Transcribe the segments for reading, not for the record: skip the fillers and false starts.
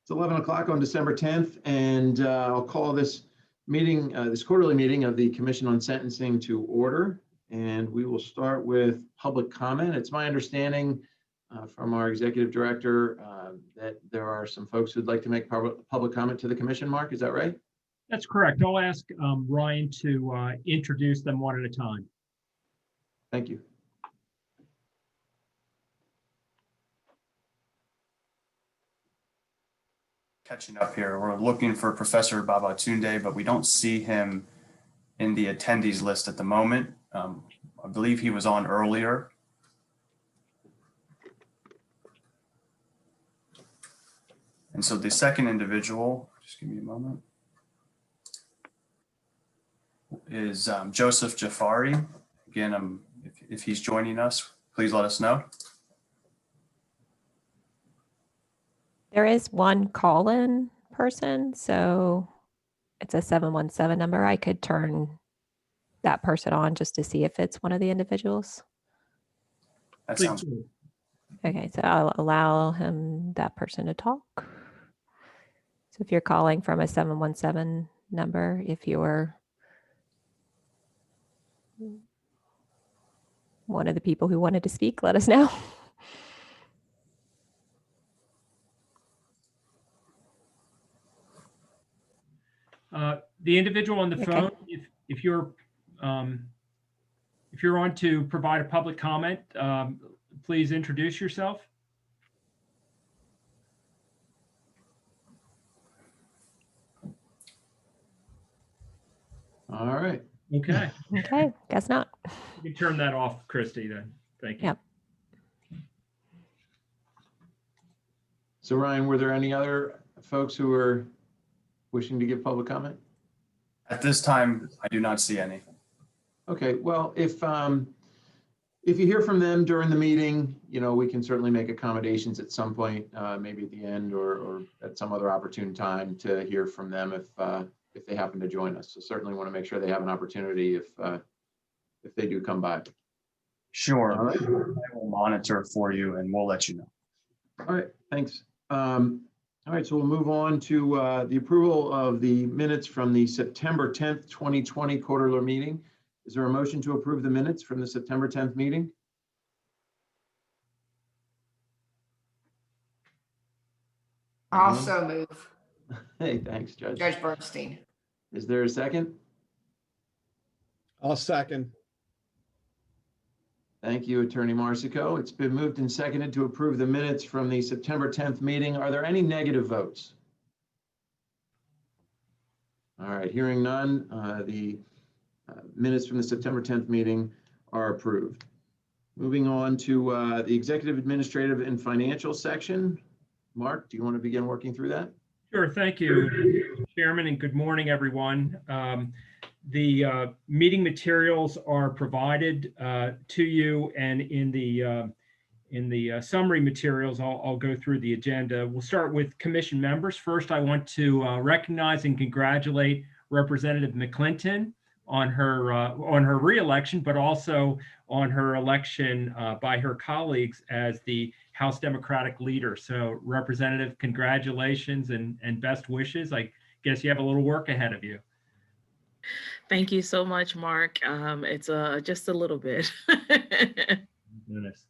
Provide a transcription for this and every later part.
It's 11 o'clock on December 10th, and I'll call this meeting, this quarterly meeting of the Commission on Sentencing to order. And we will start with public comment. It's my understanding from our executive director that there are some folks who'd like to make public comment to the commission. Mark, is that right? That's correct. I'll ask Ryan to introduce them one at a time. Thank you. Catching up here, we're looking for Professor Babatunde, but we don't see him in the attendees list at the moment. I believe he was on earlier. And so the second individual, just give me a moment, is Joseph Jafari. Again, if he's joining us, please let us know. There is one call-in person, so it's a 717 number. I could turn that person on just to see if it's one of the individuals. That Please sounds do. Okay, so I'll allow that person to talk. So if you're calling from a 717 number, if you're one of the people who wanted to speak, let us know. The individual on the Okay. phone, if you're on to provide a public comment, please introduce yourself. All right. Okay, Okay, guess not. you can turn that off, Christy, then. Thank you. Yep. So Ryan, were there any other folks who are wishing to give public comment? at this time, I do not see any. Okay, well, if you hear from them during the meeting, we can certainly make accommodations at some point, maybe at the end or at some other opportune time to hear from them if they happen to join us. So certainly want to make sure they have an opportunity if they do come by. Sure, All right. I will monitor for you and we'll let you know. All right, thanks. All right, so we'll move on to the approval of the minutes from the September 10th, 2020 quarterly meeting. Is there a motion to approve the minutes from the September 10th meeting? Also move. Hey, thanks, Judge. Judge Bernstein. Is there a second? I'll second. Thank you, Attorney Marsico. It's been moved and seconded to approve the minutes from the September 10th meeting. Are there any negative votes? All right, hearing none, the minutes from the September 10th meeting are approved. Moving on to the executive, administrative, and financial section. Mark, do you want to begin working through that? Sure, thank you, Chairman, and good morning, everyone. The meeting materials are provided to you, and in the summary materials, I'll go through the agenda. We'll start with commission members. First, I want to recognize and congratulate Representative McClinton on her re-election, but also on her election by her colleagues as the House Democratic leader. So, Representative, congratulations and best wishes. I guess you have a little work ahead of you. Thank you so much, Mark. It's just a little bit. Goodness.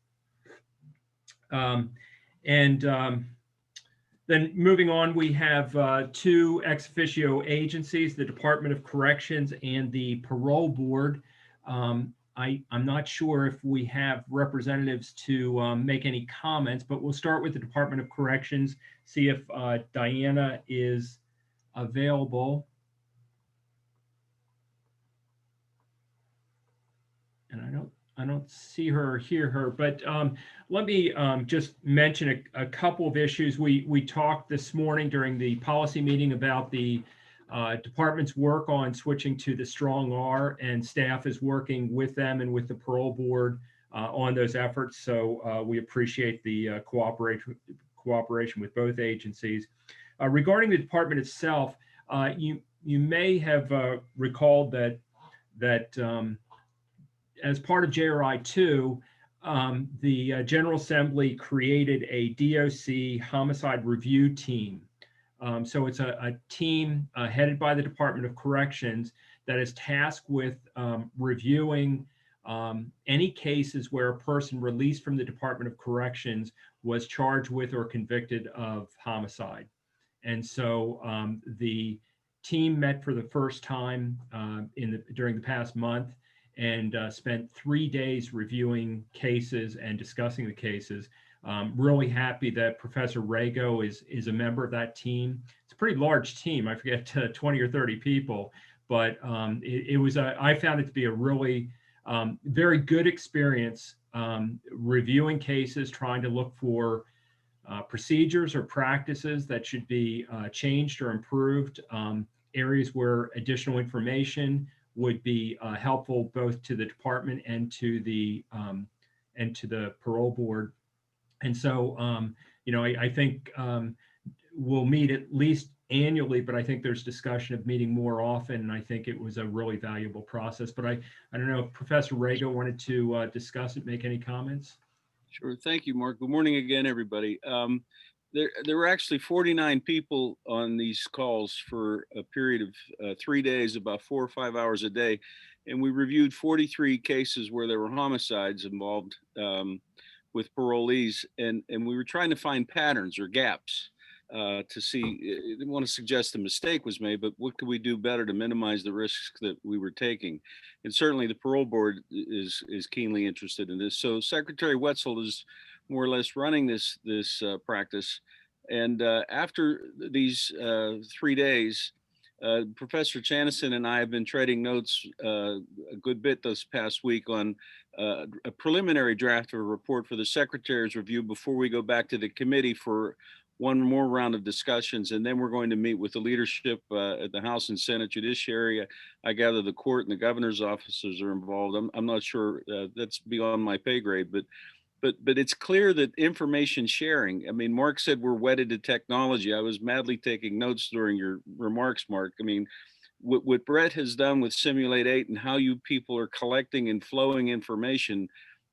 Then moving on, we have two ex officio agencies, the Department of Corrections and the Parole Board. I'm not sure if we have representatives to make any comments, but we'll start with the Department of Corrections, see if Diana is available. And I don't see her or hear her, but let me just mention a couple of issues. We talked this morning during the policy meeting about the department's work on switching to the Strong R, and staff is working with them and with the parole board on those efforts. So we appreciate the cooperation with both agencies. Regarding the department itself, you may have recalled that as part of JRI 2, the General Assembly created a DOC homicide review team So it's a team headed by the Department of Corrections that is tasked with reviewing any cases where a person released from the Department of Corrections was charged with or convicted of homicide. And so the team met for the first time during the past month and spent 3 days reviewing cases and discussing the cases. Really happy that Professor Rago is a member of that team. It's a pretty large team. I forget 20 or 30 people, but I found it to be a really very good experience reviewing cases, trying to look for procedures or practices that should be changed or improved, areas where additional information would be helpful both to the department and to the parole board. And so, I think we'll meet at least annually, but I think there's discussion of meeting more often. And I think it was a really valuable process. But I don't know if Professor Rago wanted to discuss it, make any comments. Sure. Thank you, Mark. Good morning again, everybody. There were actually 49 people on these calls for a period of 3 days, about 4 or 5 hours a day. And we reviewed 43 cases where there were homicides involved with parolees. And we were trying to find patterns or gaps to see. I didn't want to suggest a mistake was made, but what could we do better to minimize the risks that we were taking? And certainly the parole board is keenly interested in this. So Secretary Wetzel is more or less running this practice. And after these 3 days, Professor Chanison and I have been trading notes a good bit this past week on a preliminary draft of a report for the Secretary's review before we go back to the committee for one more round of discussions. And then we're going to meet with the leadership at the House and Senate Judiciary. I gather the court and the governor's offices are involved. I'm not sure, that's beyond my pay grade, but it's clear that information sharing, I mean, Mark said we're wedded to technology. I was madly taking notes during your remarks, Mark. I mean, what Brett has done with Simulate 8 and how you people are collecting and flowing information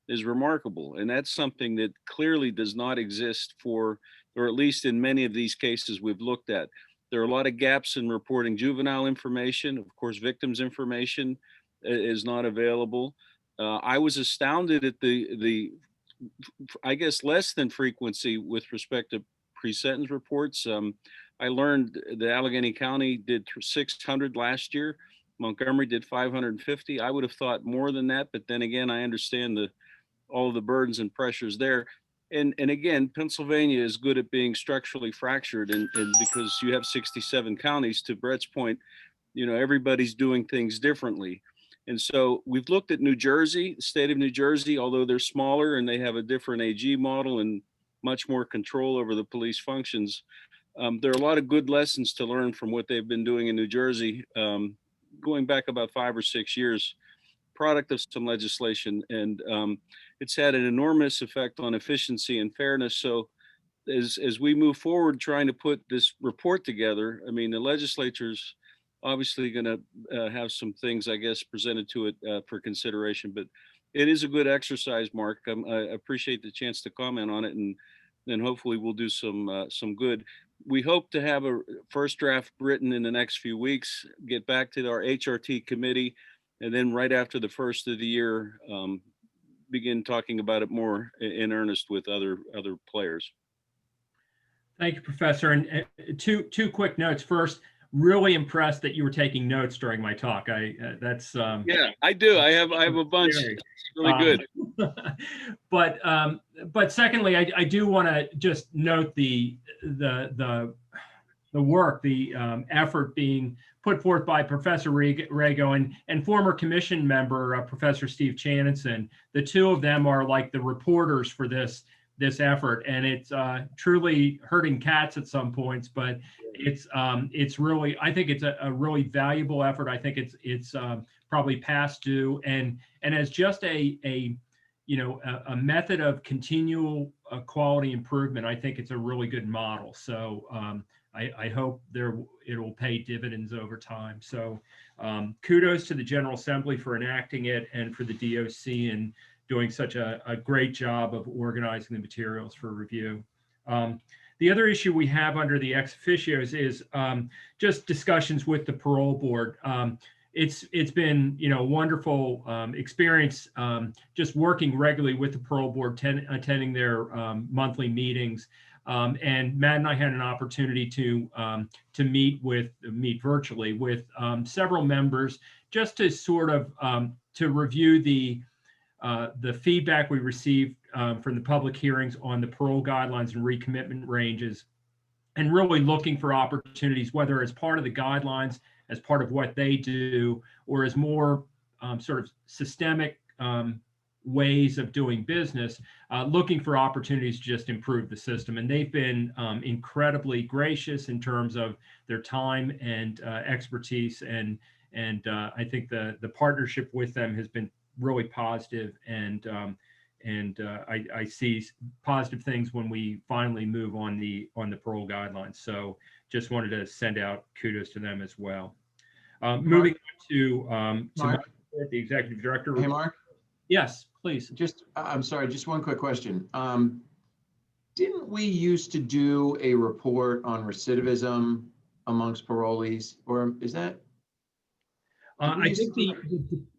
is remarkable. And that's something that clearly does not exist for, or at least in many of these cases we've looked at. There are a lot of gaps in reporting juvenile information. Of course, victims information is not available. I was astounded at the I guess less than frequency with respect to pre-sentence reports. I learned that Allegheny County did 600 last year. Montgomery did 550. I would have thought more than that, but then again, I understand all of the burdens and pressures there. And again, Pennsylvania is good at being structurally fractured, and because you have 67 counties, to Brett's point, everybody's doing things differently. And so we've looked at New Jersey, the state of New Jersey, although they're smaller and they have a different AG model and much more control over the police functions. There are a lot of good lessons to learn from what they've been doing in New Jersey, going back about 5 or 6 years, product of some legislation. And it's had an enormous effect on efficiency and fairness. So as we move forward trying to put this report together, I mean, the legislature's obviously going to have some things, I guess, presented to it for consideration, but it is a good exercise, Mark. I appreciate the chance to comment on it, and then hopefully we'll do some good. We hope to have a first draft written in the next few weeks, get back to our HRT committee, and then right after the first of the year, begin talking about it more in earnest with other players. Thank you, Professor. And two quick notes. First, really impressed that you were taking notes during my talk. That's yeah, I do. I have a bunch. It's really good. But secondly, I do want to just note the work, the effort being put forth by Professor Rago and former commission member Professor Steve Chanison. The two of them are like the reporters for this effort, and it's truly herding cats at some points, but it's really, I think it's a really valuable effort. I think it's probably past due, and as just a method of continual quality improvement, I think it's a really good model. So I hope it will pay dividends over time. So kudos to the General Assembly for enacting it, and for the DOC and doing such a great job of organizing the materials for review. The other issue we have under the ex officios is just discussions with the parole board. It's been, you know, wonderful experience just working regularly with the parole board, attending their monthly meetings. And Matt and I had an opportunity to meet virtually with several members, just to sort of to review the feedback we received from the public hearings on the parole guidelines and recommitment ranges, and really looking for opportunities, whether as part of the guidelines, as part of what they do, or as more sort of systemic ways of doing business, looking for opportunities to just improve the system. And they've been incredibly gracious in terms of their time and expertise. And I think the partnership with them has been really positive. And I see positive things when we finally move on the parole guidelines. So just wanted to send out kudos to them as well. Moving on to Mark? the executive director. Hey, Mark, Yes, please. just, I'm sorry, just one quick question. Didn't we used to do a report on recidivism amongst parolees, or is that? I think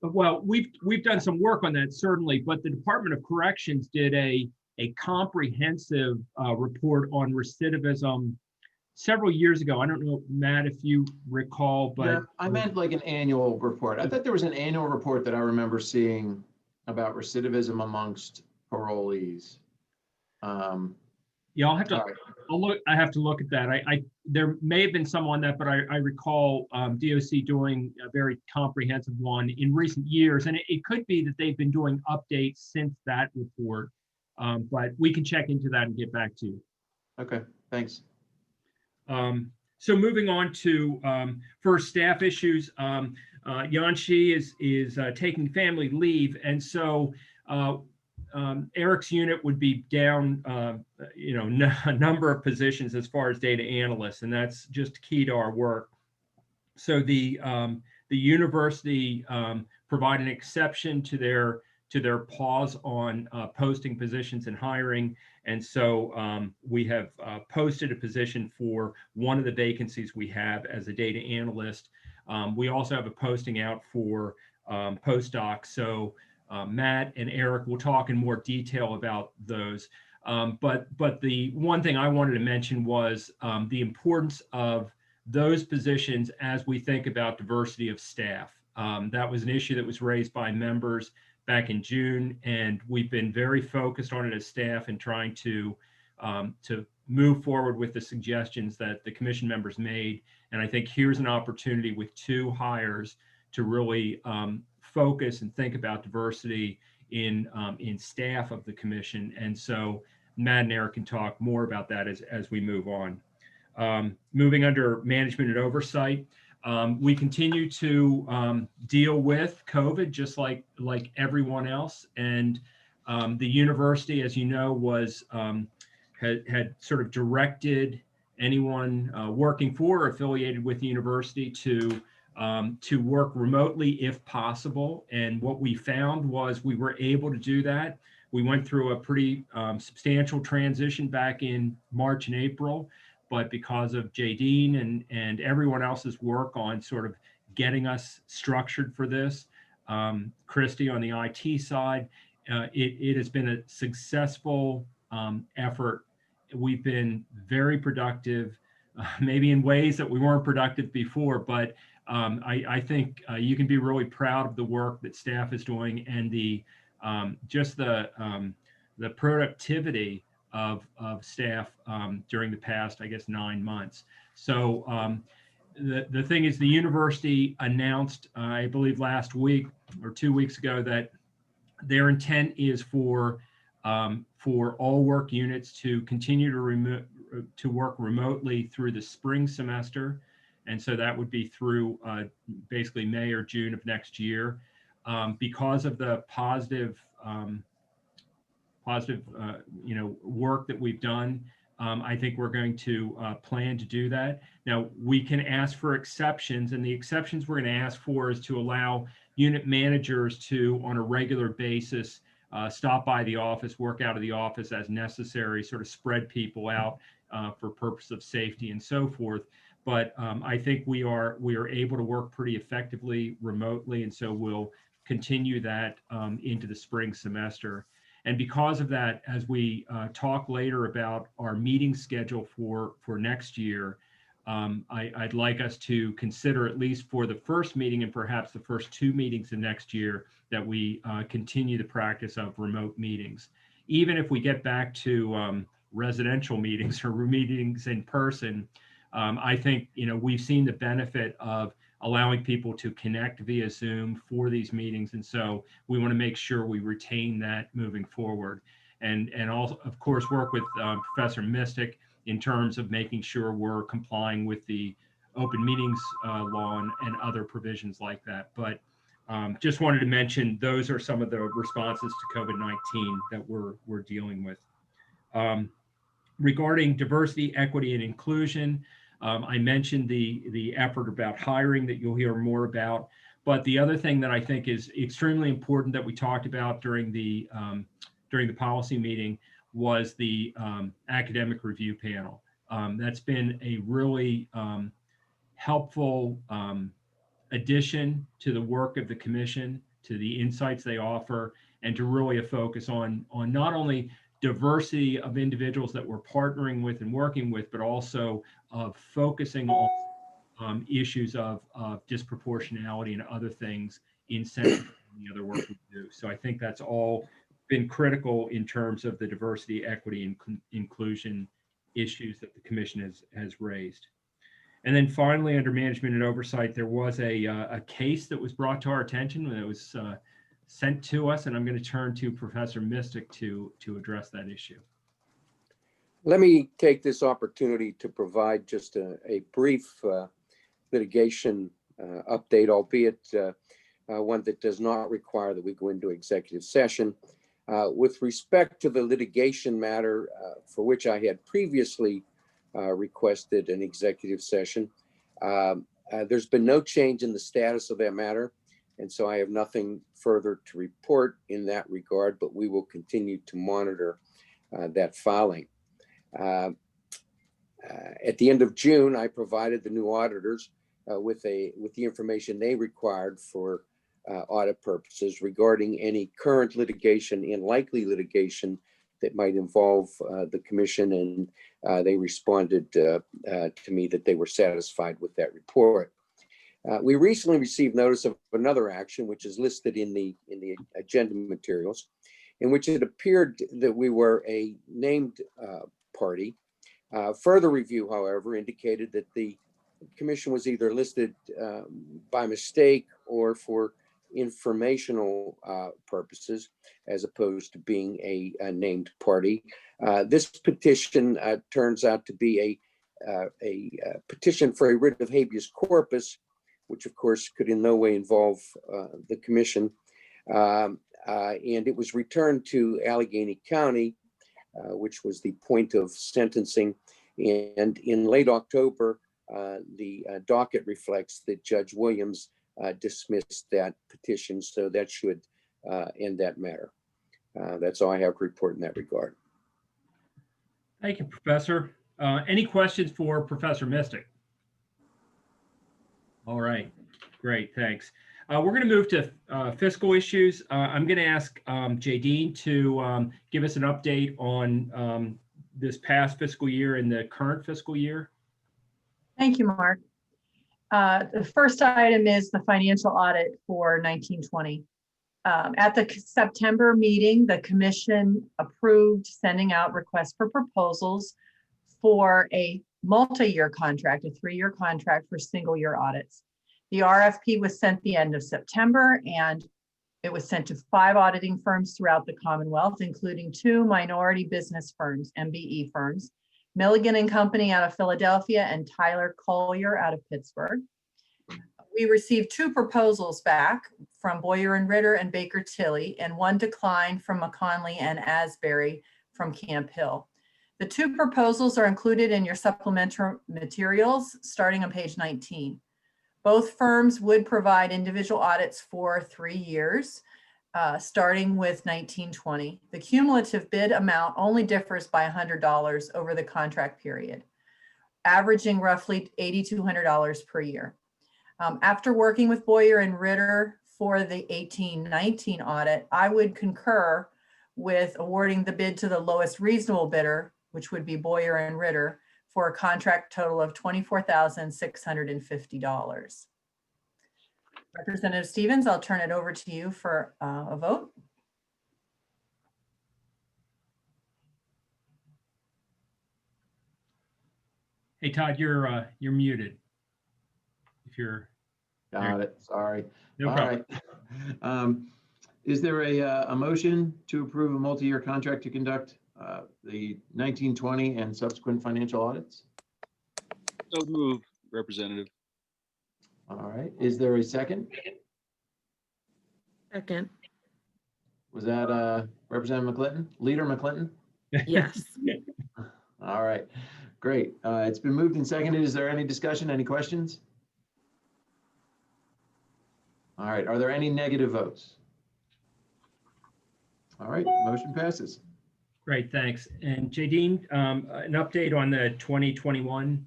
well, we've done some work on that, certainly, but the Department of Corrections did a comprehensive report on recidivism several years ago. I don't know, Matt, if you recall, but Yeah, I meant like an annual report. I thought there was an annual report that I remember seeing about recidivism amongst parolees. yeah, I'll have to Sorry. I have to look at that. There may have been some on that, but I recall DOC doing a very comprehensive one in recent years, and it could be that they've been doing updates since that report, but we can check into that and get back to you. Okay, thanks. So moving on to first staff issues, Yanshi is taking family leave, and so Eric's unit would be down, a number of positions as far as data analysts, and that's just key to our work. So the university provided an exception to their pause on posting positions and hiring. And so we have posted a position for one of the vacancies we have as a data analyst. We also have a posting out for postdocs. So Matt and Eric will talk in more detail about those. But the one thing I wanted to mention was the importance of those positions as we think about diversity of staff. That was an issue that was raised by members back in June, and we've been very focused on it as staff and trying to move forward with the suggestions that the commission members made. And I think here's an opportunity with 2 hires to really focus and think about diversity in staff of the commission. And so Matt and Eric can talk more about that as we move on. Moving under management and oversight, we continue to deal with COVID just like everyone else. And the university, as you know, was had sort of directed anyone working for or affiliated with the university to work remotely if possible. And what we found was we were able to do that. We went through a pretty substantial transition back in March and April, but because of Jay Dean and everyone else's work on sort of getting us structured for this, Christy on the IT side, it has been a successful effort. We've been very productive, maybe in ways that we weren't productive before, but I think you can be really proud of the work that staff is doing and the productivity of staff during the past, I guess, 9 months. So the thing is, the university announced, I believe last week or 2 weeks ago, that their intent is for all work units to continue to work remotely through the spring semester. And so that would be through basically May or June of next year. Because of the positive work that we've done, I think we're going to plan to do that. Now, we can ask for exceptions, and the exceptions we're going to ask for is to allow unit managers to, on a regular basis, stop by the office, work out of the office as necessary, sort of spread people out for purpose of safety and so forth. But I think we are able to work pretty effectively remotely, and so we'll continue that into the spring semester. And because of that, as we talk later about our meeting schedule for next year, I'd like us to consider, at least for the first meeting and perhaps the first 2 meetings of next year, that we continue the practice of remote meetings. Even if we get back to residential meetings or meetings in person, I think, we've seen the benefit of allowing people to connect via Zoom for these meetings. And so we want to make sure we retain that moving forward. And also, of course, work with Professor Mystic in terms of making sure we're complying with the open meetings law and other provisions like that. But just wanted to mention those are some of the responses to COVID-19 that we're dealing with. Regarding diversity, equity, and inclusion, I mentioned the effort about hiring that you'll hear more about. But the other thing that I think is extremely important that we talked about during the policy meeting was the academic review panel. That's been a really helpful addition to the work of the commission, to the insights they offer, and to really a focus on not only diversity of individuals that we're partnering with and working with, but also of focusing on issues of disproportionality and other things in Senate and the other work we do. So I think that's all been critical in terms of the diversity, equity, and inclusion issues that the commission has raised. And then finally, under management and oversight, there was a case that was brought to our attention that was sent to us, and I'm going to turn to Professor Mystic to address that issue. Let me take this opportunity to provide just a brief litigation update, albeit one that does not require that we go into executive session. With respect to the litigation matter for which I had previously requested an executive session, there's been no change in the status of that matter. And so I have nothing further to report in that regard, but we will continue to monitor that filing. At the end of June, I provided the new auditors with the information they required for audit purposes regarding any current litigation and likely litigation that might involve the commission, and they responded to me that they were satisfied with that report. We recently received notice of another action, which is listed in the agenda materials, in which it appeared that we were a named party. Further review, however, indicated that the commission was either listed by mistake or for informational purposes, as opposed to being a named party. This petition turns out to be a petition for a writ of habeas corpus, which of course could in no way involve the commission. And it was returned to Allegheny County, which was the point of sentencing. And in late October, the docket reflects that Judge Williams dismissed that petition. So that should end that matter. That's all I have to report in that regard. Thank you, Professor. Any questions for Professor Mystic? All right, great, thanks. We're going to move to fiscal issues. I'm going to ask Jadine to give us an update on this past fiscal year and the current fiscal year. Thank you, Mark. The first item is the financial audit for 1920. At the September meeting, the commission approved sending out requests for proposals for a multi-year contract, a 3-year contract for single-year audits. The RFP was sent the end of September, and it was sent to 5 auditing firms throughout the Commonwealth, including 2 minority business firms, MBE firms, Milligan and Company out of Philadelphia and Tyler Collier out of Pittsburgh. We received 2 proposals back from Boyer and Ritter and Baker Tilly, and 1 decline from McConley and Asbury from Camp Hill. The 2 proposals are included in your supplementary materials starting on page 19. Both firms would provide individual audits for 3 years. starting with 1920. The cumulative bid amount only differs by $100 over the contract period, averaging roughly $8,200 per year. After working with Boyer and Ritter for the 1819 audit, I would concur with awarding the bid to the lowest reasonable bidder, which would be Boyer and Ritter, for a contract total of $24,650. Representative Stevens, I'll turn it over to you for a vote. Hey, Todd, you're muted. If you're, Got it. Sorry. no All problem. right. Is there a motion to approve a multi-year contract to conduct the 1920 and subsequent financial audits? So move, Representative. All right. Is there a second? Second, Was that Representative McClinton? Leader McClinton? yes. All right. Great. It's been moved and seconded. Is there any discussion, any questions? All right. Are there any negative votes? All right. Motion passes. Great, thanks. And Jadine, an update on the 2021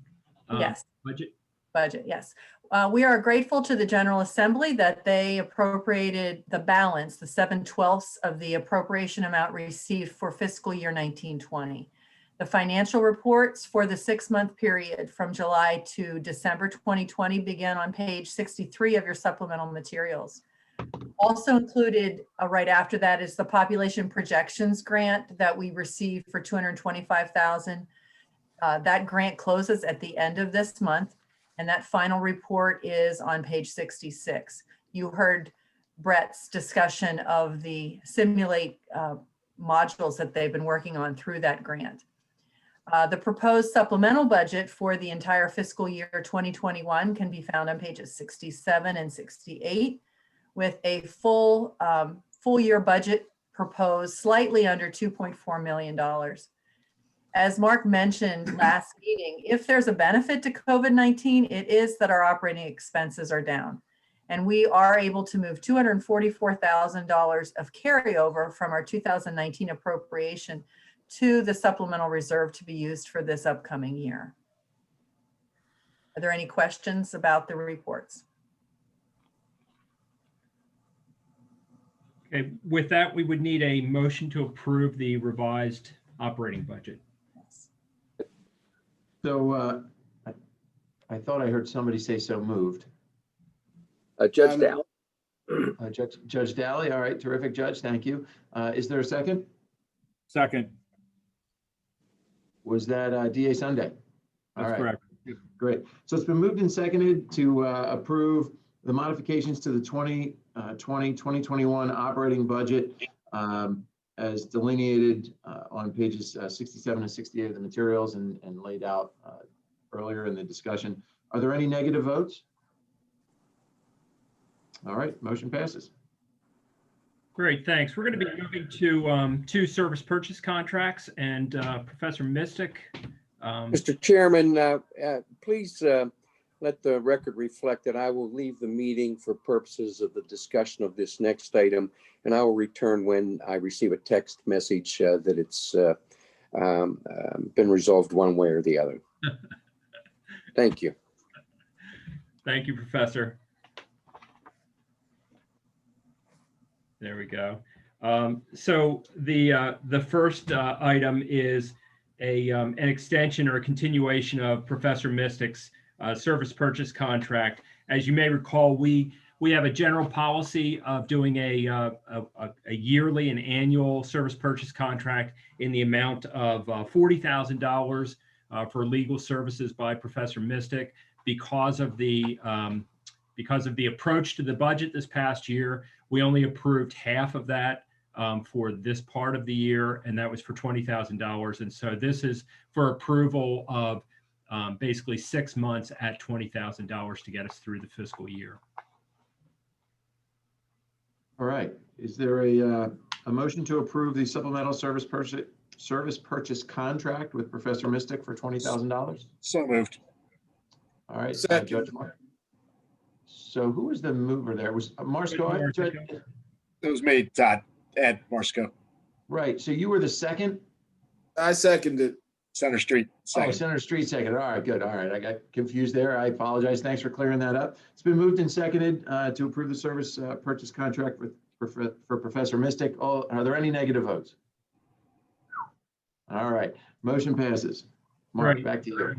Yes. budget? Budget, yes. We are grateful to the General Assembly that they appropriated the balance, the 7/12 of the appropriation amount received for fiscal year 1920. The financial reports for the 6-month period from July to December 2020 begin on page 63 of your supplemental materials. Also included right after that is the population projections grant that we received for $225,000. That grant closes at the end of this month, and that final report is on page 66. You heard Brett's discussion of the Simulate modules that they've been working on through that grant. The proposed supplemental budget for the entire fiscal year 2021 can be found on pages 67 and 68, with a full year budget proposed slightly under $2.4 million. As Mark mentioned last meeting, if there's a benefit to COVID-19, it is that our operating expenses are down. And we are able to move $244,000 of carryover from our 2019 appropriation to the supplemental reserve to be used for this upcoming year. Are there any questions about the reports? Okay, with that, we would need a motion to approve the revised operating budget. So I thought I heard somebody say so moved. Judge Dow. Judge Dally, all right, terrific, Judge, thank you. Is there a second? Second. Was that DA Sunday? All That's right, correct. great. So it's been moved and seconded to approve the modifications to the 2020-2021 operating budget as delineated on pages 67 and 68 of the materials and laid out earlier in the discussion. Are there any negative votes? All right, motion passes. Great, thanks. We're going to be moving to 2 service purchase contracts, and Professor Mystic. Mr. Chairman, please let the record reflect that I will leave the meeting for purposes of the discussion of this next item, and I will return when I receive a text message that it's been resolved one way or the other. Thank you. Thank you, Professor. There we go. So the first item is an extension or a continuation of Professor Mystic's service purchase contract. As you may recall, we have a general policy of doing a yearly and annual service purchase contract in the amount of $40,000 for legal services by Professor Mystic. Because of the approach to the budget this past year, we only approved half of that for this part of the year, and that was for $20,000. And so this is for approval of basically 6 months at $20,000 to get us through the fiscal year. All right, is there a motion to approve the supplemental service purchase contract with Professor Mystic for $20,000? So moved. All right, Second. Judge Moore. So who was the mover there? Was Marsco? That was me, Todd, Ed Morsko, Right, so you were the second? I seconded. Center Street, Oh, second. Center Street second. All right, good. All right, I got confused there. I apologize. Thanks for clearing that up. It's been moved and seconded to approve the service purchase contract for Professor Mystic. Are there any negative votes? All right, motion passes. Mark, Right. back to you.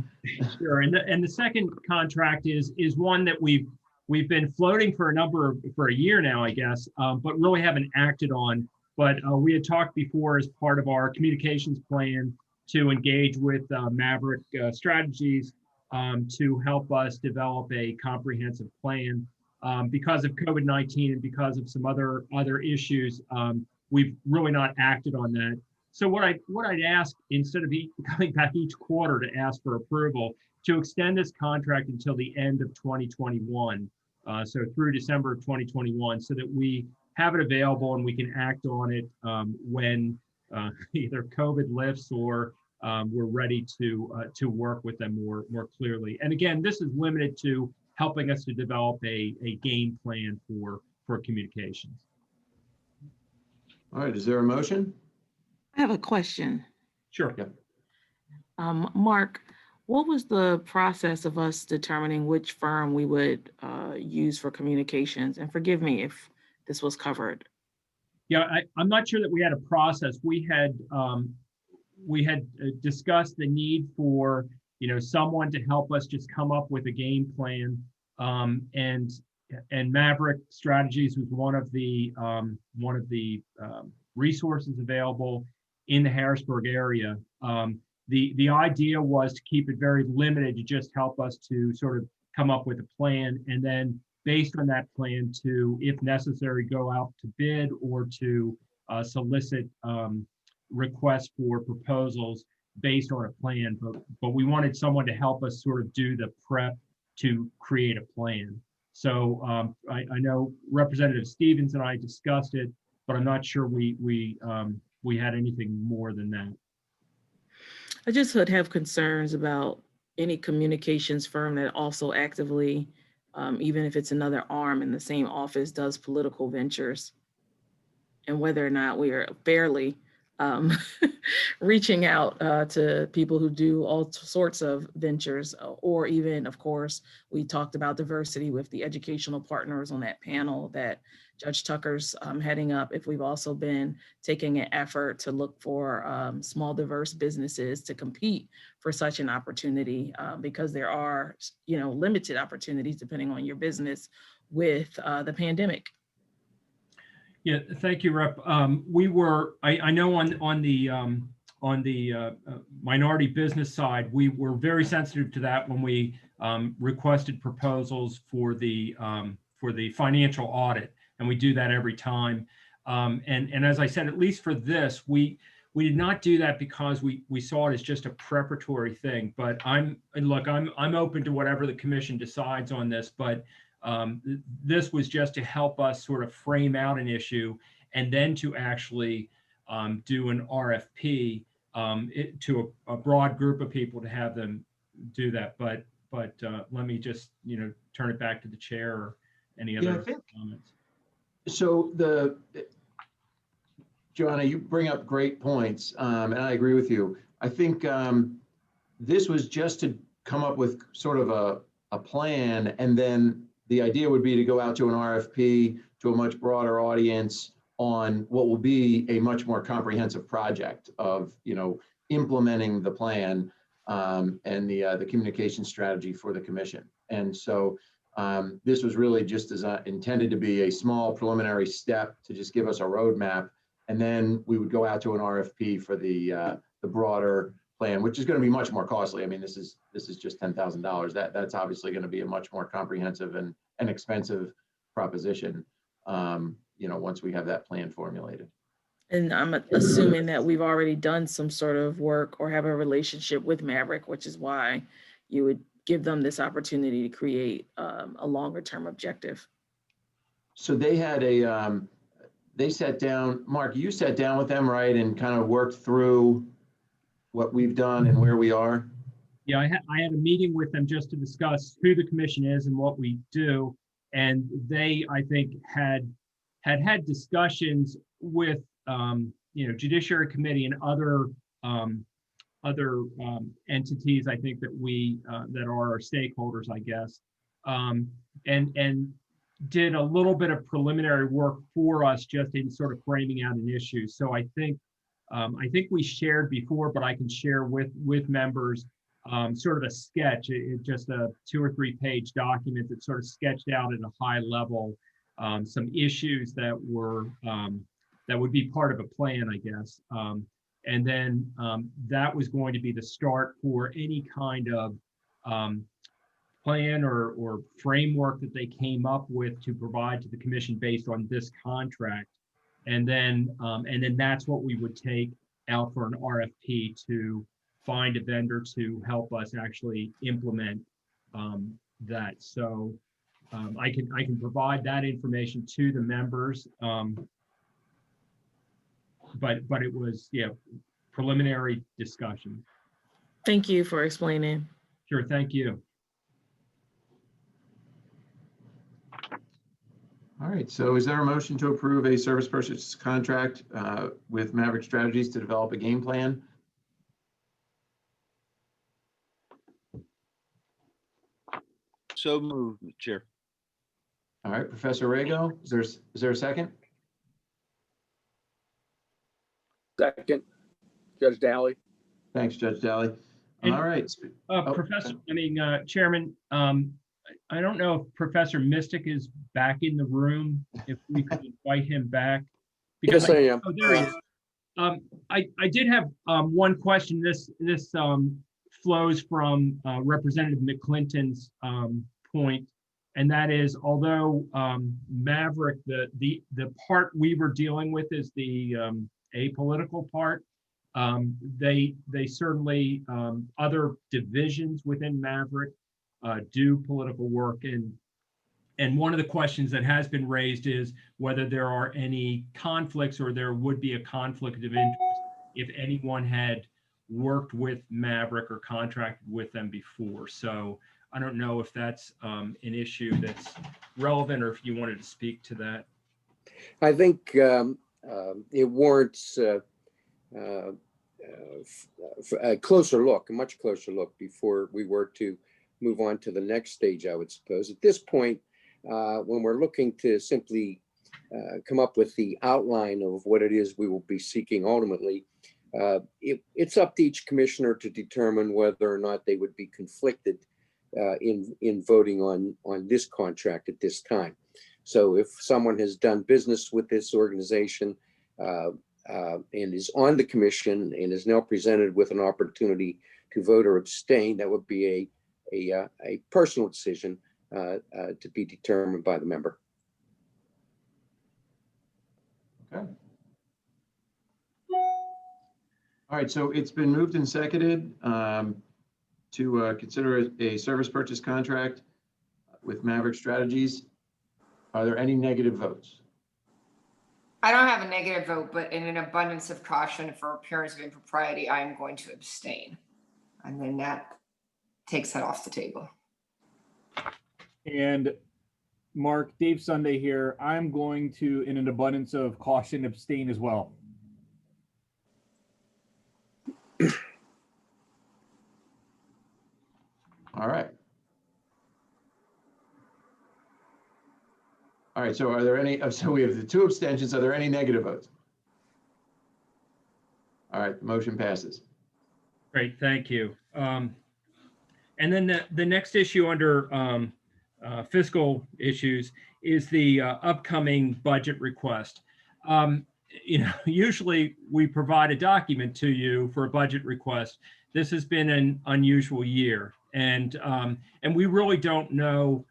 Sure, and the second contract is one that we've been floating for a year now, I guess, but really haven't acted on. But we had talked before as part of our communications plan to engage with Maverick Strategies to help us develop a comprehensive plan. Because of COVID-19 and because of some other issues, we've really not acted on that. So what I'd ask, instead of coming back each quarter to ask for approval, to extend this contract until the end of 2021, so through December of 2021, so that we have it available and we can act on it when either COVID lifts or we're ready to work with them more clearly. And again, this is limited to helping us to develop a game plan for communications. All right, is there a motion? I have a question. Sure. Yeah. Mark, what was the process of us determining which firm we would use for communications? And forgive me if this was covered. Yeah, I'm not sure that we had a process. We had discussed the need for someone to help us just come up with a game plan, and Maverick Strategies was one of the resources available in the Harrisburg area. The idea was to keep it very limited, to just help us to sort of come up with a plan, and then based on that plan to, if necessary, go out to bid or to solicit requests for proposals based on a plan. But we wanted someone to help us sort of do the prep to create a plan. So I know Representative Stevens and I discussed it, but I'm not sure we had anything more than that. I just would have concerns about any communications firm that also actively, even if it's another arm in the same office, does political ventures, and whether or not we are fairly reaching out to people who do all sorts of ventures, or even, of course, we talked about diversity with the educational partners on that panel that Judge Tucker's heading up. If we've also been taking an effort to look for small diverse businesses to compete for such an opportunity, because there are limited opportunities depending on your business with the pandemic. Yeah, thank you, Rep. We were, I know on the minority business side, we were very sensitive to that when we requested proposals for the financial audit, and we do that every time. And as I said, at least for this, we did not do that because we saw it as just a preparatory thing. But I'm open to whatever the commission decides on this, but this was just to help us sort of frame out an issue and then to actually do an RFP to a broad group of people to have them do that. But let me just turn it back to the chair or any other comments. So Joanna, you bring up great points, and I agree with you. I think this was just to come up with sort of a plan, and then the idea would be to go out to an RFP to a much broader audience on what will be a much more comprehensive project of, implementing the plan and the communication strategy for the commission. And so this was really just intended to be a small preliminary step to just give us a roadmap, and then we would go out to an RFP for the broader plan, which is going to be much more costly. I mean, this is just $10,000. That's obviously going to be a much more comprehensive and expensive proposition, once we have that plan formulated. And I'm assuming that we've already done some sort of work or have a relationship with Maverick, which is why you would give them this opportunity to create a longer term objective. So they had they sat down, Mark, you sat down with them, right, and kind of worked through what we've done and where we are? Yeah, I had a meeting with them just to discuss who the commission is and what we do. And they, I think, had had discussions with, Judiciary Committee and other entities, I think that that are our stakeholders, I guess, and did a little bit of preliminary work for us just in sort of framing out an issue. So I think we shared before, but I can share with members sort of a sketch, just a 2 or 3 page document that sort of sketched out at a high level some issues that would be part of a plan, I guess. And then that was going to be the start for any kind of plan or framework that they came up with to provide to the commission based on this contract. And then that's what we would take out for an RFP to find a vendor to help us actually implement that. So I can provide that information to the members. But it was, preliminary discussion. Thank you for explaining. Sure, thank you. All right, so is there a motion to approve a service purchase contract with Maverick Strategies to develop a game plan? So moved, Chair. All right, Professor Rago, is there a second? Second, Judge Dally. Thanks, Judge Daly. And- All right. Chairman, I don't know if Professor Mystic is back in the room, if we could invite him back. Yes, I am. Oh, there he is. I did have one question. This flows from Representative McClinton's point, and that is, although Maverick, the part we were dealing with is the apolitical part. They certainly, other divisions within Maverick do political work, and one of the questions that has been raised is whether there are any conflicts or there would be a conflict of interest if anyone had worked with Maverick or contracted with them before. So I don't know if that's an issue that's relevant or if you wanted to speak to that. I think it warrants a closer look, a much closer look before we were to move on to the next stage, I would suppose. At this point, when we're looking to simply come up with the outline of what it is we will be seeking ultimately, it's up to each commissioner to determine whether or not they would be conflicted in voting on this contract at this time. So if someone has done business with this organization and is on the commission and is now presented with an opportunity to vote or abstain, that would be a personal decision to be determined by the member. Okay. All right, so it's been moved and seconded to consider a service purchase contract with Maverick Strategies. Are there any negative votes? I don't have a negative vote, but in an abundance of caution for appearance of impropriety, I am going to abstain. And then that takes that off the table. And Mark, Dave Sunday here. I'm going to, in an abundance of caution, abstain as well. All right. All right, so are there any, so we have the 2 abstentions. Are there any negative votes? All right, the motion passes. Great, thank you. And then the next issue under fiscal issues is the upcoming budget request. Usually we provide a document to you for a budget request. This has been an unusual year, and we really don't know.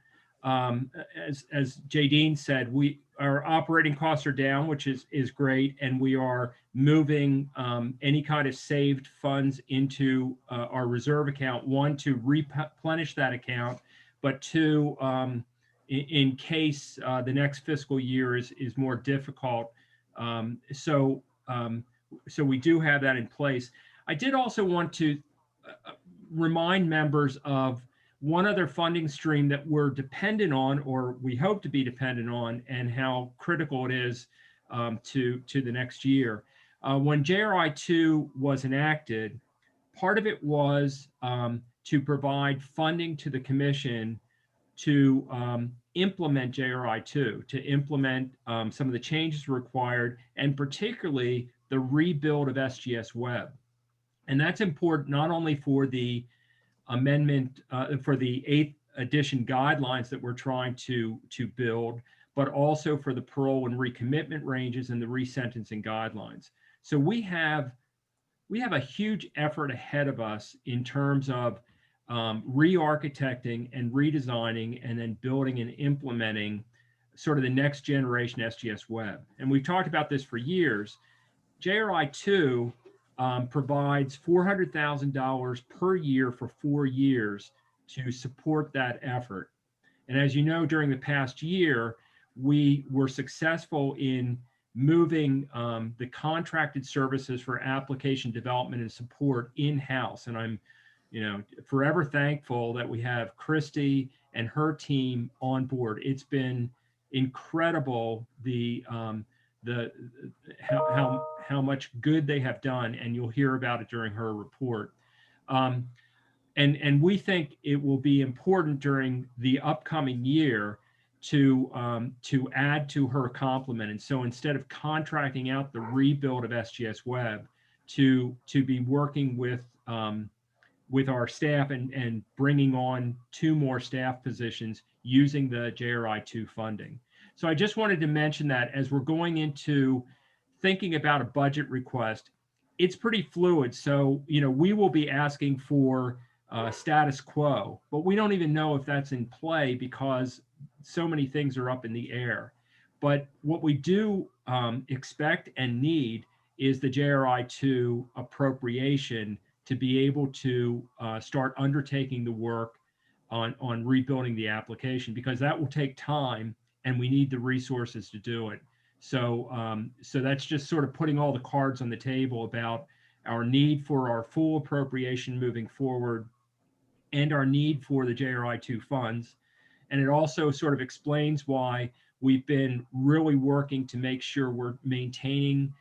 As Jay Dean said, our operating costs are down, which is great, and we are moving any kind of saved funds into our reserve account. 1, to replenish that account, but 2, in case the next fiscal year is more difficult. So we do have that in place. I did also want to remind members of one other funding stream that we're dependent on, or we hope to be dependent on, and how critical it is to the next year. When JRI 2 was enacted, part of it was to provide funding to the commission to implement JRI 2, to implement some of the changes required, and particularly the rebuild of SGS Web. And that's important not only for the amendment, for the 8th edition guidelines that we're trying to build, but also for the parole and recommitment ranges and the resentencing guidelines. So we have a huge effort ahead of us in terms of re-architecting and redesigning and then building and implementing sort of the next generation SGS Web. And we've talked about this for years. JRI 2 provides $400,000 per year for 4 years to support that effort. And as you know, during the past year, we were successful in moving the contracted services for application development and support in-house. And I'm, forever thankful that we have Christy and her team on board. It's been incredible how much good they have done, and you'll hear about it during her report. And we think it will be important during the upcoming year to add to her complement. And so instead of contracting out the rebuild of SGS Web, to be working with our staff and bringing on 2 more staff positions using the JRI 2 funding. So I just wanted to mention that as we're going into thinking about a budget request, it's pretty fluid. So, we will be asking for status quo, but we don't even know if that's in play because so many things are up in the air. But what we do expect and need is the JRI 2 appropriation to be able to start undertaking the work on rebuilding the application, because that will take time and we need the resources to do it. So, so that's just sort of putting all the cards on the table about our need for our full appropriation moving forward and our need for the JRI 2 funds. And it also sort of explains why we've been really working to make sure we're maintaining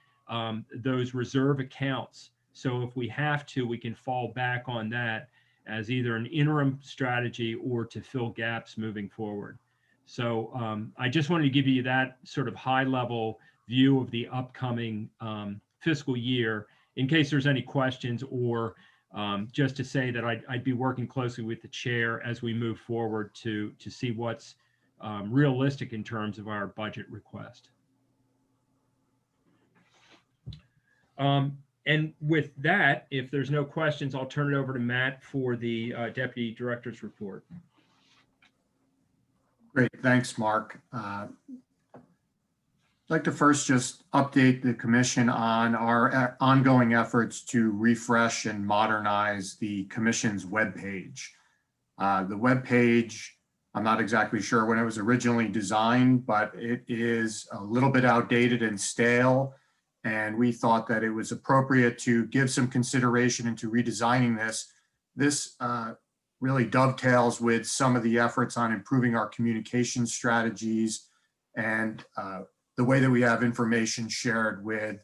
those reserve accounts. So if we have to, we can fall back on that as either an interim strategy or to fill gaps moving forward. So I just wanted to give you that sort of high level view of the upcoming fiscal year in case there's any questions, or just to say that I'd be working closely with the chair as we move forward to see what's realistic in terms of our budget request. And with that, if there's no questions, I'll turn it over to Matt for the Deputy Director's report. Great, thanks, Mark. I'd like to first just update the commission on our ongoing efforts to refresh and modernize the commission's webpage. The webpage, I'm not exactly sure when it was originally designed, but it is a little bit outdated and stale. And we thought that it was appropriate to give some consideration into redesigning this. This really dovetails with some of the efforts on improving our communication strategies and the way that we have information shared with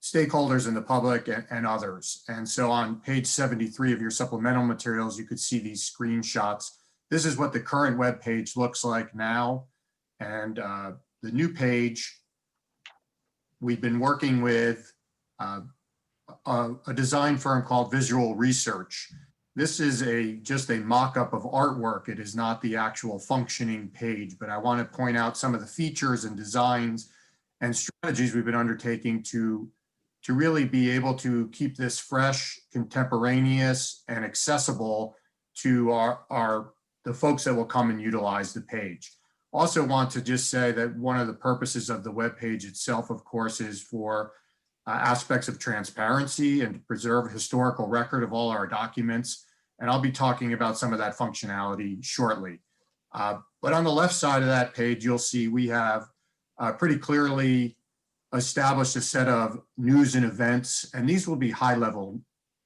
stakeholders in the public and others. And so on page 73 of your supplemental materials, you could see these screenshots. This is what the current web page looks like now. And the new page, we've been working with a design firm called Visual Research. This is just a mock-up of artwork. It is not the actual functioning page, but I want to point out some of the features and designs and strategies we've been undertaking to really be able to keep this fresh, contemporaneous, and accessible to the folks that will come and utilize the page. Also want to just say that one of the purposes of the webpage itself, of course, is for aspects of transparency and to preserve a historical record of all our documents. And I'll be talking about some of that functionality shortly. But on the left side of that page, you'll see we have pretty clearly established a set of news and events, and these will be high-level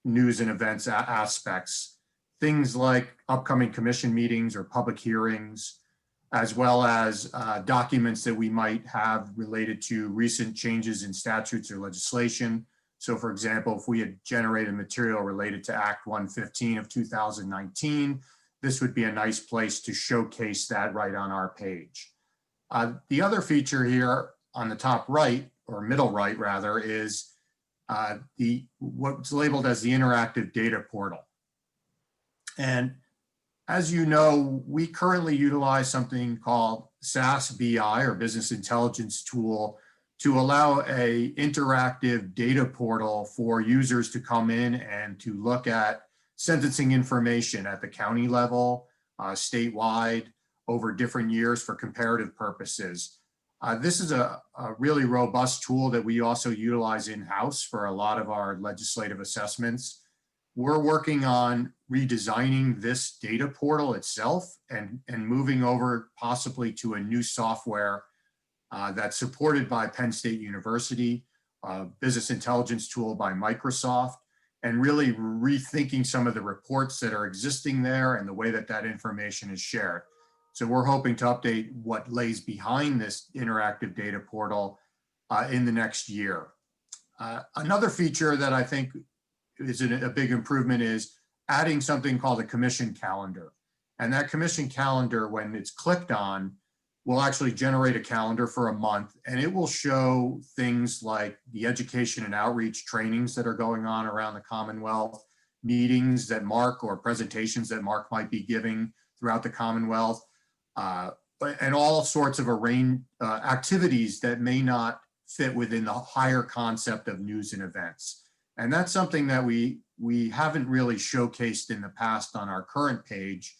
news and events aspects. things like upcoming commission meetings or public hearings, as well as documents that we might have related to recent changes in statutes or legislation. So for example, if we had generated material related to Act 115 of 2019, this would be a nice place to showcase that right on our page. The other feature here on the top right, or middle right rather, is what's labeled as the interactive data portal. And as you know, we currently utilize something called SAS BI, or Business Intelligence Tool, to allow a interactive data portal for users to come in and to look at sentencing information at the county level, statewide, over different years for comparative purposes. This is a really robust tool that we also utilize in-house for a lot of our legislative assessments. We're working on redesigning this data portal itself and moving over possibly to a new software that's supported by Penn State University, Business Intelligence Tool by Microsoft, and really rethinking some of the reports that are existing there and the way that that information is shared. So we're hoping to update what lays behind this interactive data portal in the next year. Another feature that I think is a big improvement is adding something called a commission calendar. And that commission calendar, when it's clicked on, will actually generate a calendar for a month, and it will show things like the education and outreach trainings that are going on around the Commonwealth, meetings that Mark or presentations that Mark might be giving throughout the Commonwealth, and all sorts of activities that may not fit within the higher concept of news and events. And that's something that we haven't really showcased in the past on our current page.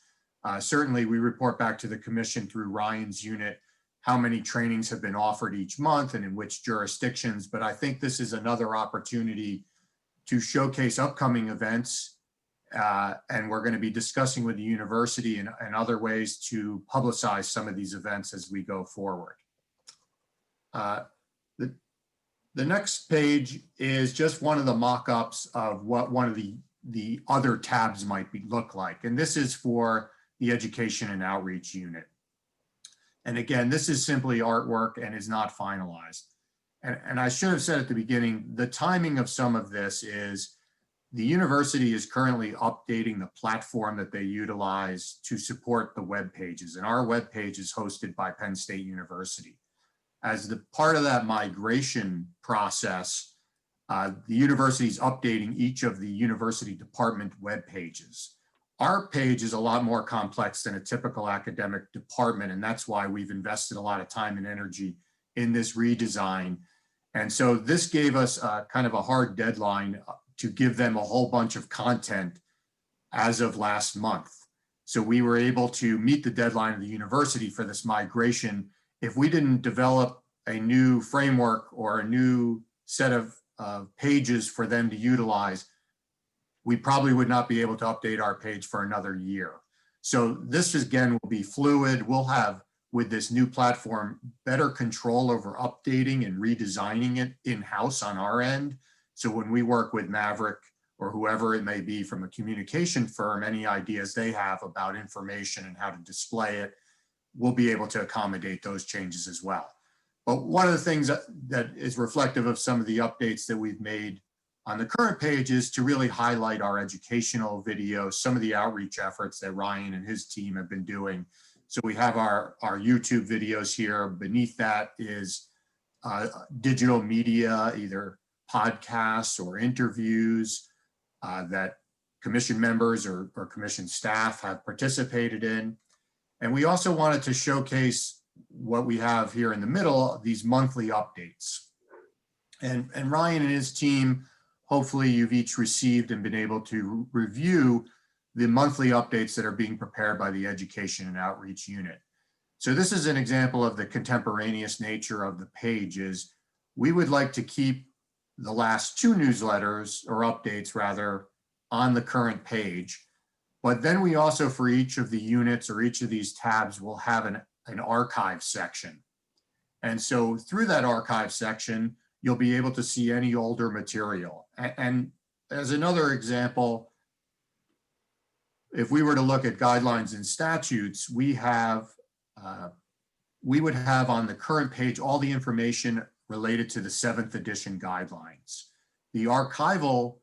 Certainly we report back to the commission through Ryan's unit how many trainings have been offered each month and in which jurisdictions, but I think this is another opportunity to showcase upcoming events, and we're going to be discussing with the university and other ways to publicize some of these events as we go forward. The next page is just one of the mock-ups of what one of the other tabs might look like, and this is for the education and outreach unit. And again, this is simply artwork and is not finalized. And I should have said at the beginning, the timing of some of this is the university is currently updating the platform that they utilize to support the web pages. And our web page is hosted by Penn State University. As the part of that migration process, the university is updating each of the university department web pages. Our page is a lot more complex than a typical academic department, and that's why we've invested a lot of time and energy in this redesign. And so this gave us kind of a hard deadline to give them a whole bunch of content as of last month. So we were able to meet the deadline of the university for this migration. If we didn't develop a new framework or a new set of pages for them to utilize, we probably would not be able to update our page for another year. So this again will be fluid. We'll have, with this new platform, better control over updating and redesigning it in-house on our end. So when we work with Maverick or whoever it may be from a communication firm, any ideas they have about information and how to display it, we'll be able to accommodate those changes as well. But one of the things that is reflective of some of the updates that we've made on the current page is to really highlight our educational videos, some of the outreach efforts that Ryan and his team have been doing. So we have our YouTube videos here. Beneath that is digital media, either podcasts or interviews that commission members or commission staff have participated in. And we also wanted to showcase what we have here in the middle, these monthly updates. And Ryan and his team, hopefully you've each received and been able to review the monthly updates that are being prepared by the Education and Outreach Unit. So this is an example of the contemporaneous nature of the pages. We would like to keep the last two newsletters, or updates rather, on the current page. But then we also, for each of the units or each of these tabs, will have an archive section. And so through that archive section, you'll be able to see any older material. And as another example, if we were to look at guidelines and statutes, we would have on the current page all the information related to the 7th edition guidelines. The archival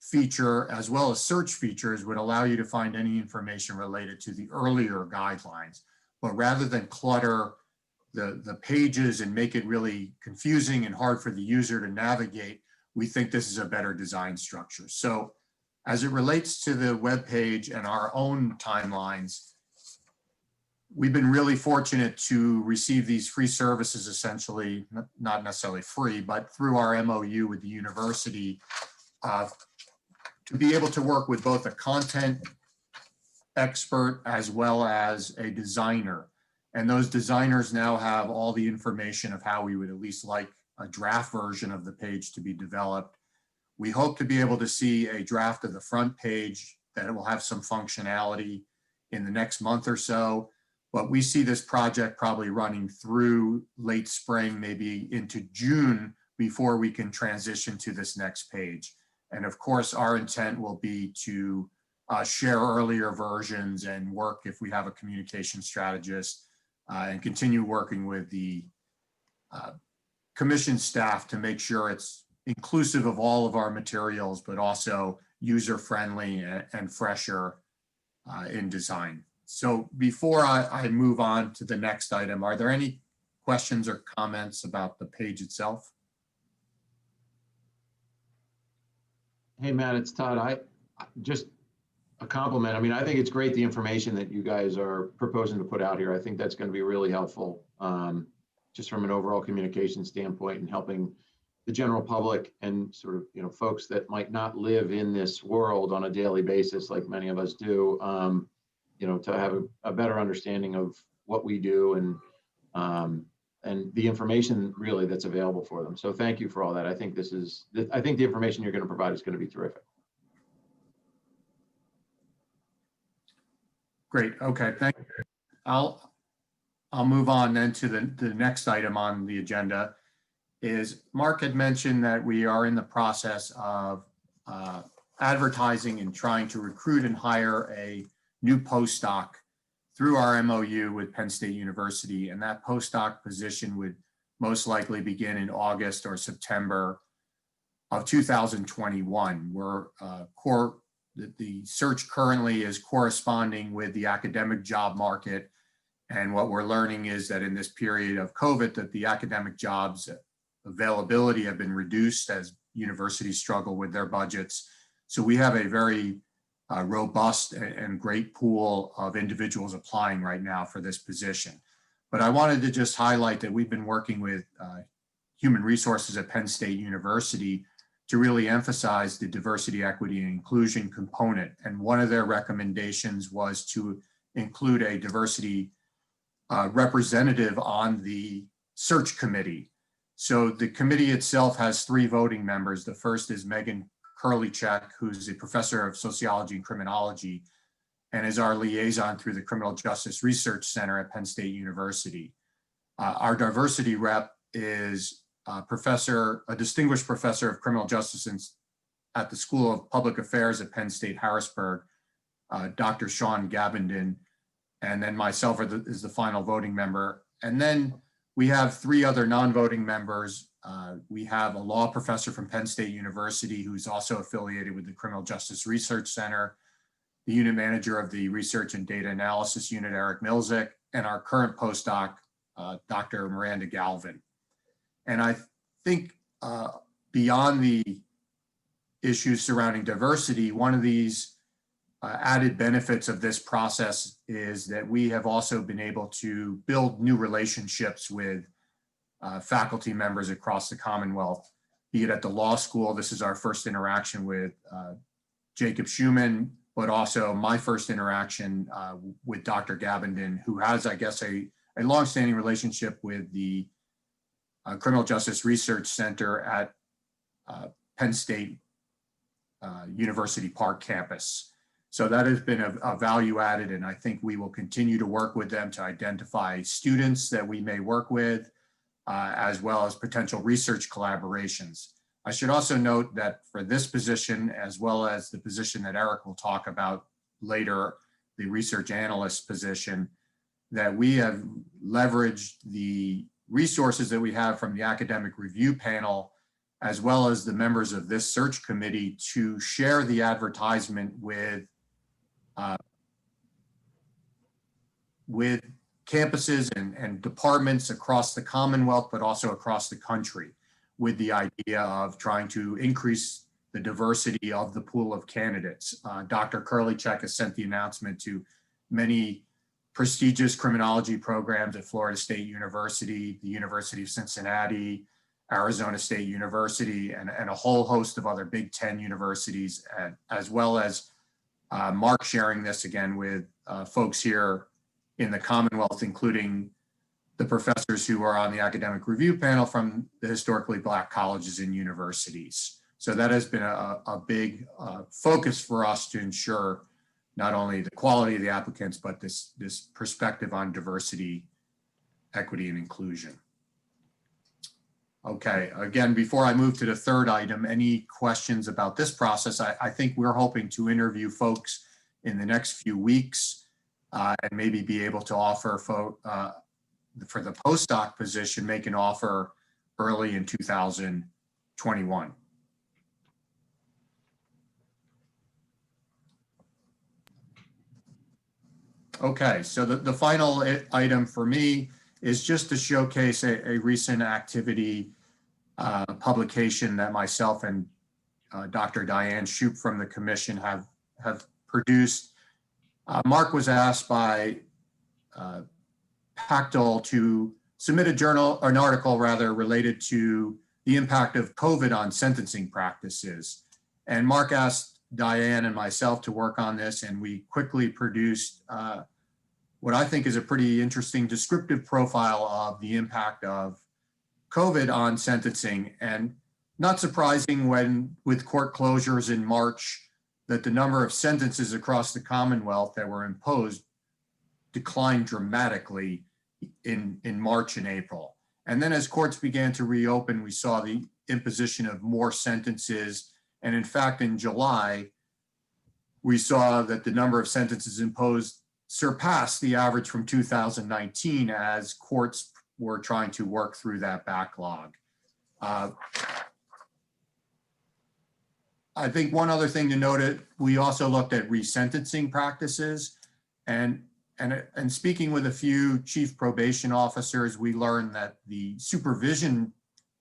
feature, as well as search features, would allow you to find any information related to the earlier guidelines. But rather than clutter the pages and make it really confusing and hard for the user to navigate, we think this is a better design structure. So as it relates to the web page and our own timelines, we've been really fortunate to receive these free services, essentially, not necessarily free, but through our MOU with the university, to be able to work with both a content expert as well as a designer. And those designers now have all the information of how we would at least like a draft version of the page to be developed. We hope to be able to see a draft of the front page that will have some functionality in the next month or so. But we see this project probably running through late spring, maybe into June, before we can transition to this next page. And of course, our intent will be to share earlier versions and work, if we have a communication strategist, and continue working with the commission staff to make sure it's inclusive of all of our materials, but also user-friendly and fresher in design. So before I move on to the next item, are there any questions or comments about the page itself? Hey, Matt, it's Todd. Just a compliment. I mean, I think it's great, the information that you guys are proposing to put out here. I think that's going to be really helpful, just from an overall communication standpoint and helping the general public and sort of, folks that might not live in this world on a daily basis like many of us do, to have a better understanding of what we do and the information really that's available for them. So thank you for all that. I think I think the information you're going to provide is going to be terrific. Great. Okay. Thank you. I'll move on then to the next item on the agenda. Is Mark had mentioned that we are in the process of advertising and trying to recruit and hire a new postdoc through our MOU with Penn State University. And that postdoc position would most likely begin in August or September of 2021. The search currently is corresponding with the academic job market. And what we're learning is that in this period of COVID, that the academic jobs availability have been reduced as universities struggle with their budgets. So we have a very robust and great pool of individuals applying right now for this position. But I wanted to just highlight that we've been working with human resources at Penn State University to really emphasize the diversity, equity, and inclusion component. And one of their recommendations was to include a diversity representative on the search committee. So the committee itself has 3 voting members. The first is Megan Kurlichek, who's a professor of sociology and criminology, and is our liaison through the Criminal Justice Research Center at Penn State University. Our diversity rep is a distinguished professor of criminal justice at the School of Public Affairs at Penn State Harrisburg, Dr. Sean Gabindon, and then myself is the final voting member. And then we have 3 other non-voting members. We have a law professor from Penn State University who's also affiliated with the Criminal Justice Research Center, the unit manager of the Research and Data Analysis Unit, Eric Milzik, and our current postdoc, Dr. Miranda Galvin. And I think beyond the issues surrounding diversity, one of these added benefits of this process is that we have also been able to build new relationships with faculty members across the Commonwealth, be it at the law school. This is our first interaction with Jacob Schuman, but also my first interaction with Dr. Gabindon, who has, I guess, a longstanding relationship with the Criminal Justice Research Center at Penn State University Park campus. So that has been a value added, and I think we will continue to work with them to identify students that we may work with, as well as potential research collaborations. I should also note that for this position, as well as the position that Eric will talk about later the research analyst position, that we have leveraged the resources that we have from the academic review panel, as well as the members of this search committee, to share the advertisement with campuses and departments across the Commonwealth, but also across the country, with the idea of trying to increase the diversity of the pool of candidates. Dr. Kurlichek has sent the announcement to many prestigious criminology programs at Florida State University, the University of Cincinnati, Arizona State University, and a whole host of other Big Ten universities, as well as Mark sharing this again with folks here in the Commonwealth, including the professors who are on the academic review panel from the historically Black colleges and universities. So that has been a big focus for us to ensure not only the quality of the applicants, but this perspective on diversity, equity, and inclusion. Okay, again, before I move to the third item, any questions about this process? I think we're hoping to interview folks in the next few weeks and maybe be able to offer for the postdoc position, make an offer early in 2021. Okay, so the final item for me is just to showcase a recent activity publication that myself and Dr. Diane Shoup from the commission have produced. Mark was asked by PACTOL to submit an article related to the impact of COVID on sentencing practices. And Mark asked Diane and myself to work on this, and we quickly produced what I think is a pretty interesting descriptive profile of the impact of COVID on sentencing. And not surprising when with court closures in March, that the number of sentences across the Commonwealth that were imposed declined dramatically in March and April. And then as courts began to reopen, we saw the imposition of more sentences. And in fact, in July, we saw that the number of sentences imposed surpassed the average from 2019 as courts were trying to work through that backlog. I think one other thing to note, we also looked at resentencing practices, and speaking with a few chief probation officers, we learned that the supervision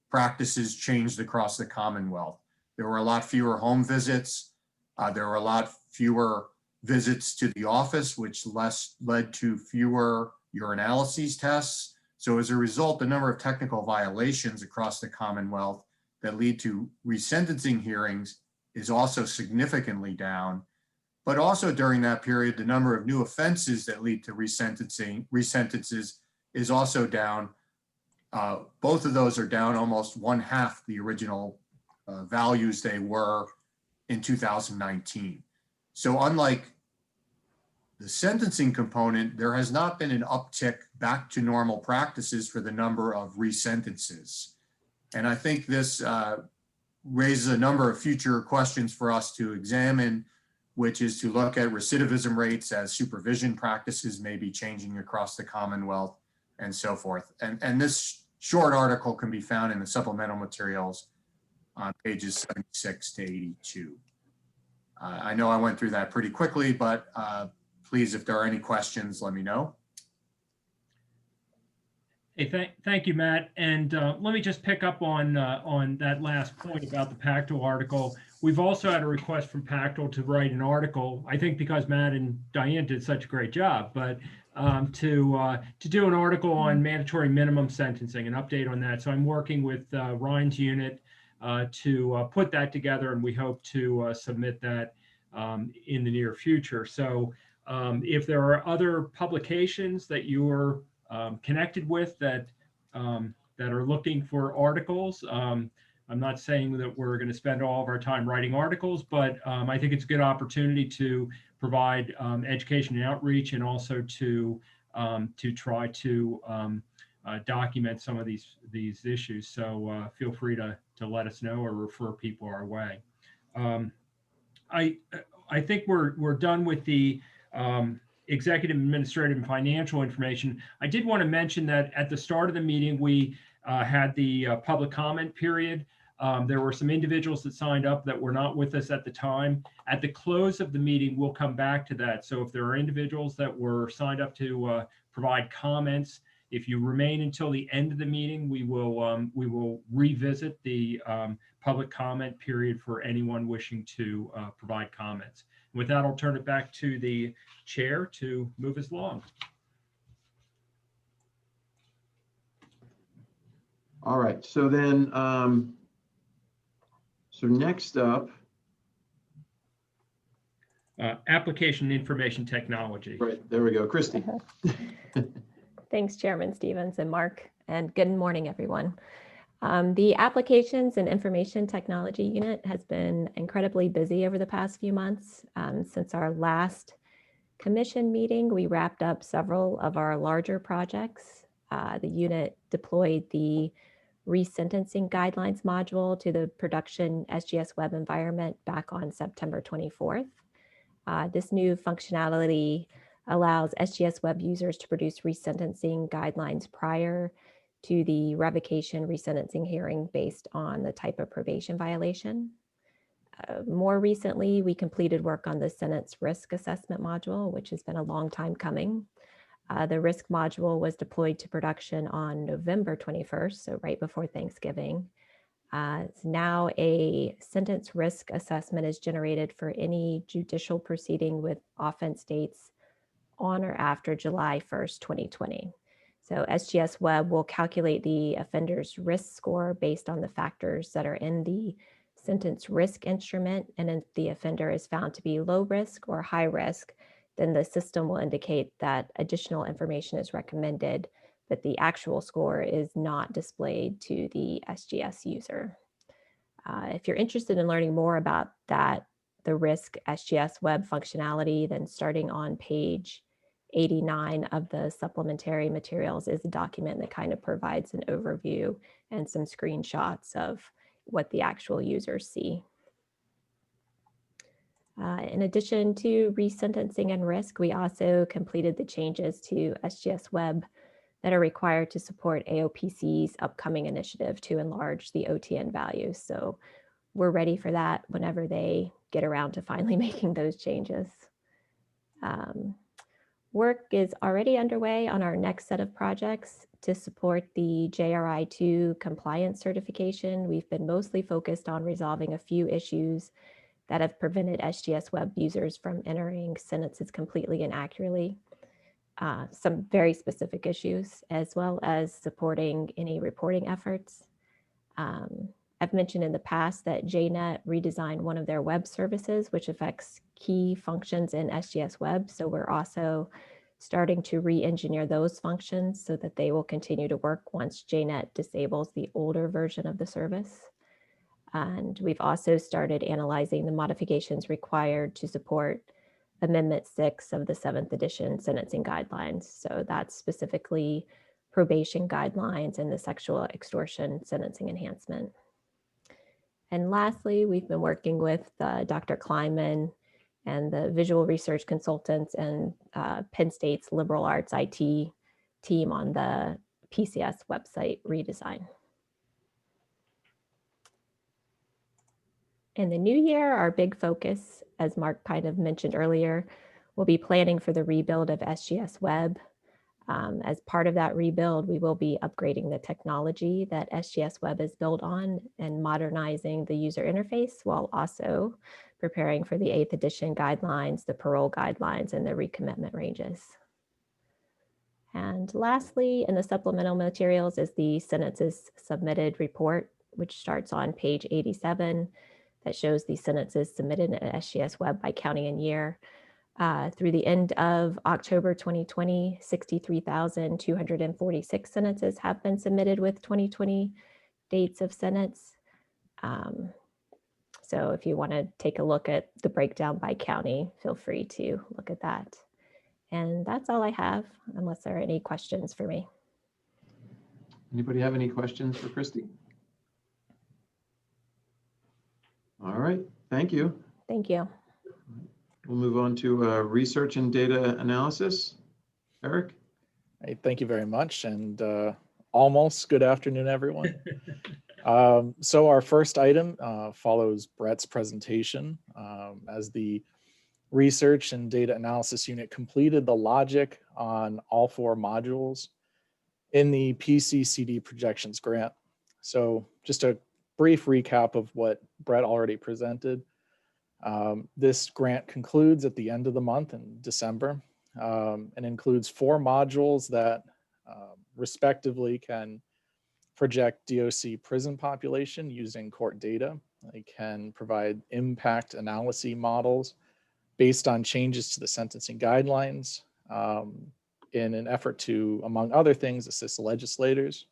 practices changed across the Commonwealth. There were a lot fewer home visits. There were a lot fewer visits to the office, which led to fewer urinalyses tests. So as a result, the number of technical violations across the Commonwealth that lead to resentencing hearings is also significantly down. But also during that period, the number of new offenses that lead to resentences is also down. Both of those are down almost 1/2 the original values they were in 2019. So unlike the sentencing component, there has not been an uptick back to normal practices for the number of resentences. And I think this raises a number of future questions for us to examine, which is to look at recidivism rates as supervision practices may be changing across the Commonwealth and so forth. And this short article can be found in the supplemental materials on pages 76 to 82. I know I went through that pretty quickly, but please, if there are any questions, let me know. Hey, thank you, Matt. And let me just pick up on that last point about the PACTOL article. We've also had a request from PACTOL to write an article, I think because Matt and Diane did such a great job, but to do an article on mandatory minimum sentencing, an update on that. So I'm working with Ryan's unit to put that together, and we hope to submit that in the near future. So if there are other publications that you're connected with that are looking for articles, I'm not saying that we're going to spend all of our time writing articles, but I think it's a good opportunity to provide education and outreach, and also to try to document some of these issues. So feel free to let us know or refer people our way. I think we're done with the executive, administrative, and financial information. I did want to mention that at the start of the meeting, we had the public comment period. There were some individuals that signed up that were not with us at the time. At the close of the meeting, we'll come back to that. So if there are individuals that were signed up to provide comments, if you remain until the end of the meeting, we will revisit the public comment period for anyone wishing to provide comments. With that, I'll turn it back to the chair to move us along. All right, so then, so next up, Application information technology. right, there we go, Christy. Thanks, Chairman Stevens and Mark, and good morning, everyone. The Applications and Information Technology Unit has been incredibly busy over the past few months. Since our last commission meeting, we wrapped up several of our larger projects. The unit deployed the resentencing guidelines module to the production SGS web environment back on September 24th. This new functionality allows SGS web users to produce resentencing guidelines prior to the revocation resentencing hearing based on the type of probation violation. More recently, we completed work on the sentence risk assessment module, which has been a long time coming. The risk module was deployed to production on November 21st, so right before Thanksgiving. Now a sentence risk assessment is generated for any judicial proceeding with offense dates on or after July 1st, 2020. So SGS Web will calculate the offender's risk score based on the factors that are in the sentence risk instrument. And if the offender is found to be low risk or high risk, then the system will indicate that additional information is recommended, but the actual score is not displayed to the SGS user. If you're interested in learning more about that, the risk SGS Web functionality, then starting on page 89 of the supplementary materials is a document that kind of provides an overview and some screenshots of what the actual users see. In addition to resentencing and risk, we also completed the changes to SGS Web that are required to support AOPC's upcoming initiative to enlarge the OTN values. So we're ready for that whenever they get around to finally making those changes. Work is already underway on our next set of projects to support the JRI-2 compliance certification. We've been mostly focused on resolving a few issues that have prevented SGS Web users from entering sentences completely and accurately. Some very specific issues, as well as supporting any reporting efforts. I've mentioned in the past that JNet redesigned one of their web services, which affects key functions in SGS Web. So we're also starting to re-engineer those functions so that they will continue to work once JNet disables the older version of the service. And we've also started analyzing the modifications required to support Amendment 6 of the 7th edition sentencing guidelines. So that's specifically probation guidelines and the sexual extortion sentencing enhancement. And lastly, we've been working with Dr. Kleinman and the visual research consultants and Penn State's liberal arts IT team on the PCS website redesign. In the new year, our big focus, as Mark kind of mentioned earlier, will be planning for the rebuild of SGS Web. As part of that rebuild, we will be upgrading the technology that SGS Web is built on and modernizing the user interface while also preparing for the 8th edition guidelines, the parole guidelines, and the recommitment ranges. And lastly, in the supplemental materials is the sentences submitted report, which starts on page 87. That shows the sentences submitted at SGS Web by county and year. Through the end of October 2020, 63,246 sentences have been submitted with 2020 dates of sentence. So if you want to take a look at the breakdown by county, feel free to look at that. And that's all I have, unless there are any questions for me. Anybody have any questions for Christy? All right, thank you. Thank you. We'll move on to research and data analysis. Eric? Hey, thank you very much, and almost good afternoon, everyone. So our first item follows Brett's presentation as the Research and Data Analysis Unit completed the logic on all 4 modules in the PCCD projections grant. So just a brief recap of what Brett already presented. This grant concludes at the end of the month in December and includes 4 modules that respectively can project DOC prison population using court data. They can provide impact analysis models based on changes to the sentencing guidelines in an effort to, among other things, assist legislators.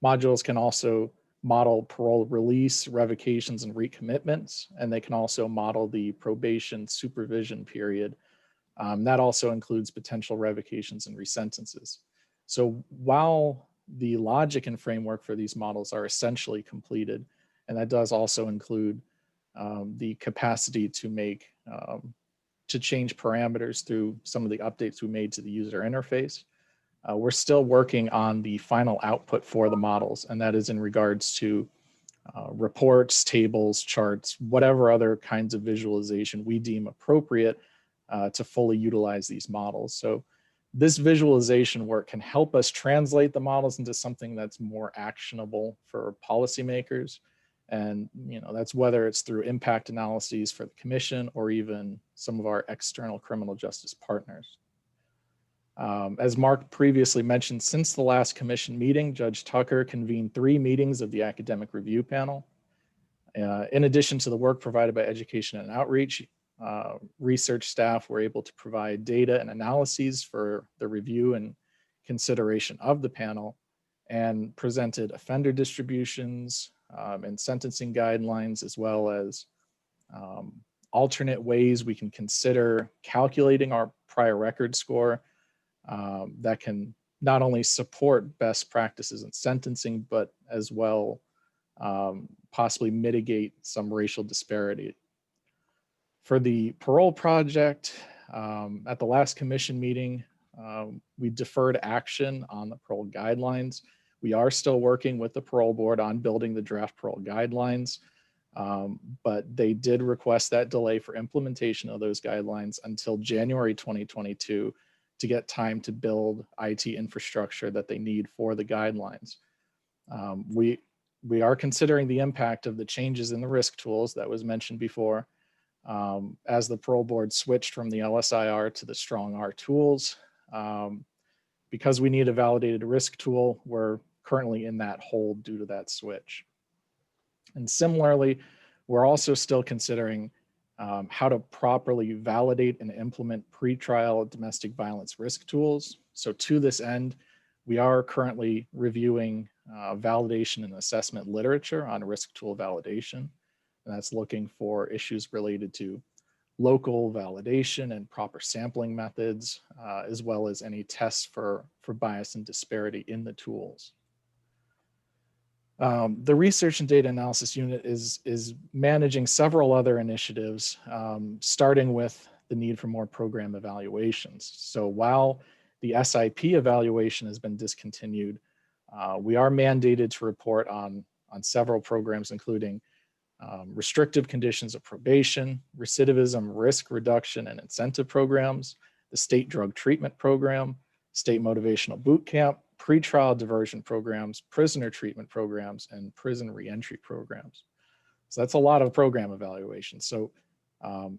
Modules can also model parole release, revocations, and recommitments, and they can also model the probation supervision period. That also includes potential revocations and resentences. So while the logic and framework for these models are essentially completed, and that does also include the capacity to make to change parameters through some of the updates we made to the user interface. We're still working on the final output for the models, and that is in regards to reports, tables, charts, whatever other kinds of visualization we deem appropriate to fully utilize these models. So this visualization work can help us translate the models into something that's more actionable for policymakers. And that's whether it's through impact analyses for the commission or even some of our external criminal justice partners. As Mark previously mentioned, since the last commission meeting, Judge Tucker convened 3 meetings of the academic review panel. In addition to the work provided by education and outreach, research staff were able to provide data and analyses for the review and consideration of the panel, and presented offender distributions and sentencing guidelines, as well as alternate ways we can consider calculating our prior record score that can not only support best practices in sentencing, but as well possibly mitigate some racial disparity. For the parole project, at the last commission meeting, we deferred action on the parole guidelines. We are still working with the parole board on building the draft parole guidelines, but they did request that delay for implementation of those guidelines until January 2022 to get time to build IT infrastructure that they need for the guidelines. We are considering the impact of the changes in the risk tools that was mentioned before, as the parole board switched from the LSIR to the Strong R tools. Because we need a validated risk tool, we're currently in that hold due to that switch. And similarly, we're also still considering how to properly validate and implement pretrial domestic violence risk tools. So to this end, we are currently reviewing validation and assessment literature on risk tool validation. And that's looking for issues related to local validation and proper sampling methods, as well as any tests for bias and disparity in the tools. The Research and Data Analysis Unit is managing several other initiatives, starting with the need for more program evaluations. So while the SIP evaluation has been discontinued, we are mandated to report on several programs, including restrictive conditions of probation, recidivism risk reduction and incentive programs, the state drug treatment program, state motivational boot camp, pretrial diversion programs, prisoner treatment programs, and prison reentry programs. So that's a lot of program evaluations. So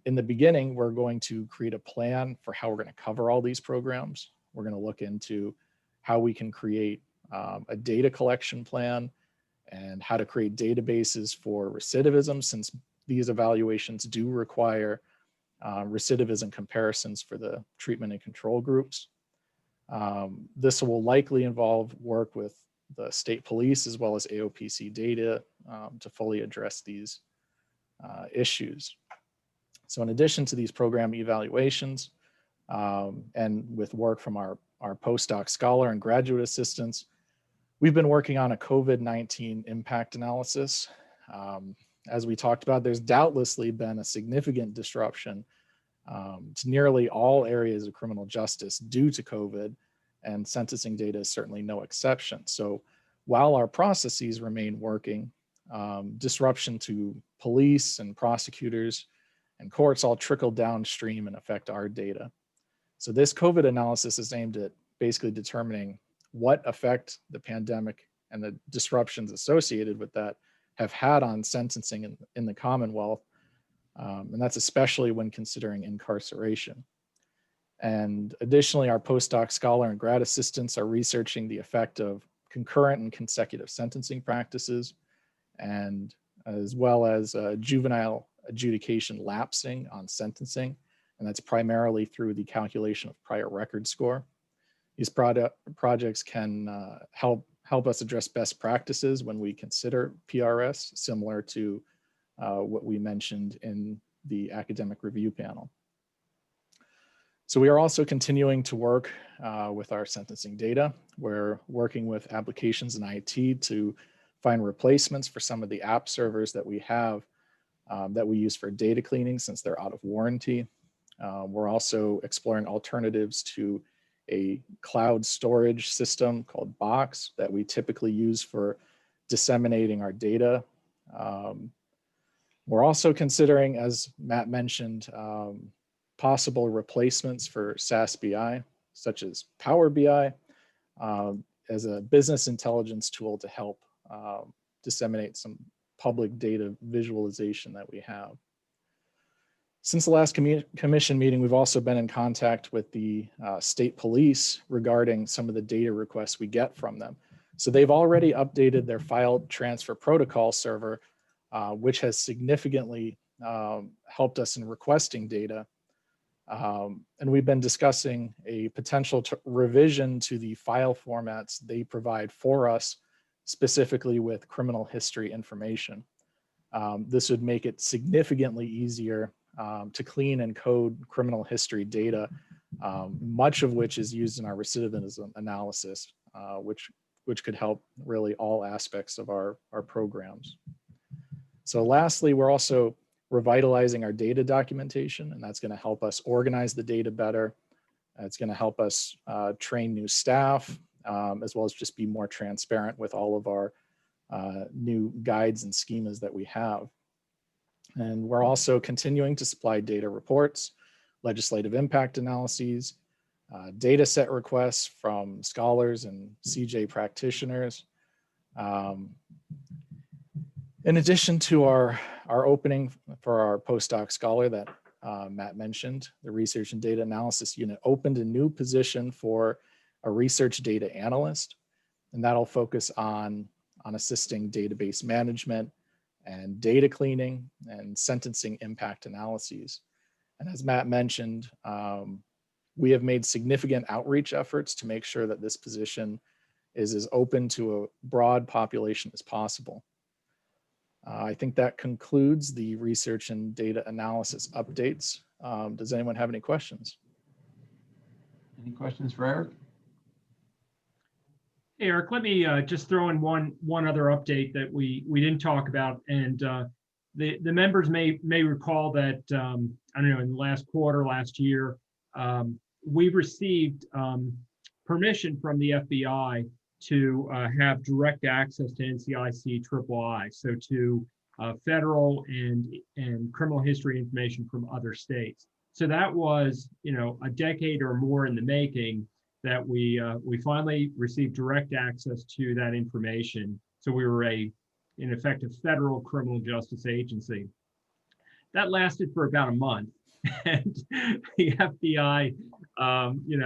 in the beginning, we're going to create a plan for how we're going to cover all these programs. We're going to look into how we can create a data collection plan and how to create databases for recidivism, since these evaluations do require recidivism comparisons for the treatment and control groups. This will likely involve work with the state police as well as AOPC data to fully address these issues. So in addition to these program evaluations and with work from our postdoc scholar and graduate assistants, we've been working on a COVID-19 impact analysis. as we talked about, there's doubtlessly been a significant disruption to nearly all areas of criminal justice due to COVID, and sentencing data is certainly no exception. So while our processes remain working, disruption to police and prosecutors and courts all trickle downstream and affect our data. So this COVID analysis is aimed at basically determining what effect the pandemic and the disruptions associated with that have had on sentencing in the Commonwealth. And that's especially when considering incarceration. And additionally, our postdoc scholar and grad assistants are researching the effect of concurrent and consecutive sentencing practices, and as well as juvenile adjudication lapsing on sentencing. And that's primarily through the calculation of prior record score. These projects can help us address best practices when we consider PRS, similar to what we mentioned in the academic review panel. So we are also continuing to work with our sentencing data. We're working with applications in IT to find replacements for some of the app servers that we have that we use for data cleaning since they're out of warranty. We're also exploring alternatives to a cloud storage system called Box that we typically use for disseminating our data. We're also considering, as Matt mentioned, possible replacements for SAS BI, such as Power BI, as a business intelligence tool to help disseminate some public data visualization that we have. Since the last commission meeting, we've also been in contact with the state police regarding some of the data requests we get from them. So they've already updated their file transfer protocol server, which has significantly helped us in requesting data. And we've been discussing a potential revision to the file formats they provide for us, specifically with criminal history information. This would make it significantly easier to clean and code criminal history data, much of which is used in our recidivism analysis, which could help really all aspects of our programs. So lastly, we're also revitalizing our data documentation, and that's going to help us organize the data better. It's going to help us train new staff, as well as just be more transparent with all of our new guides and schemas that we have. And we're also continuing to supply data reports, legislative impact analyses, data set requests from scholars and CJ practitioners. In addition to our opening for our postdoc scholar that Matt mentioned, the Research and Data Analysis Unit opened a new position for a research data analyst, and that'll focus on assisting database management and data cleaning and sentencing impact analyses. And as Matt mentioned, we have made significant outreach efforts to make sure that this position is as open to a broad population as possible. I think that concludes the research and data analysis updates. Does anyone have any questions? Any questions for Eric? Hey, Eric, let me just throw in one other update that we didn't talk about, and the members may recall that I don't know, in the last quarter last year, we received permission from the FBI to have direct access to NCIC III, so to federal and criminal history information from other states. So that was, a decade or more in the making that we finally received direct access to that information. So we were in effect, a federal criminal justice agency. That lasted for about a month, and the FBI,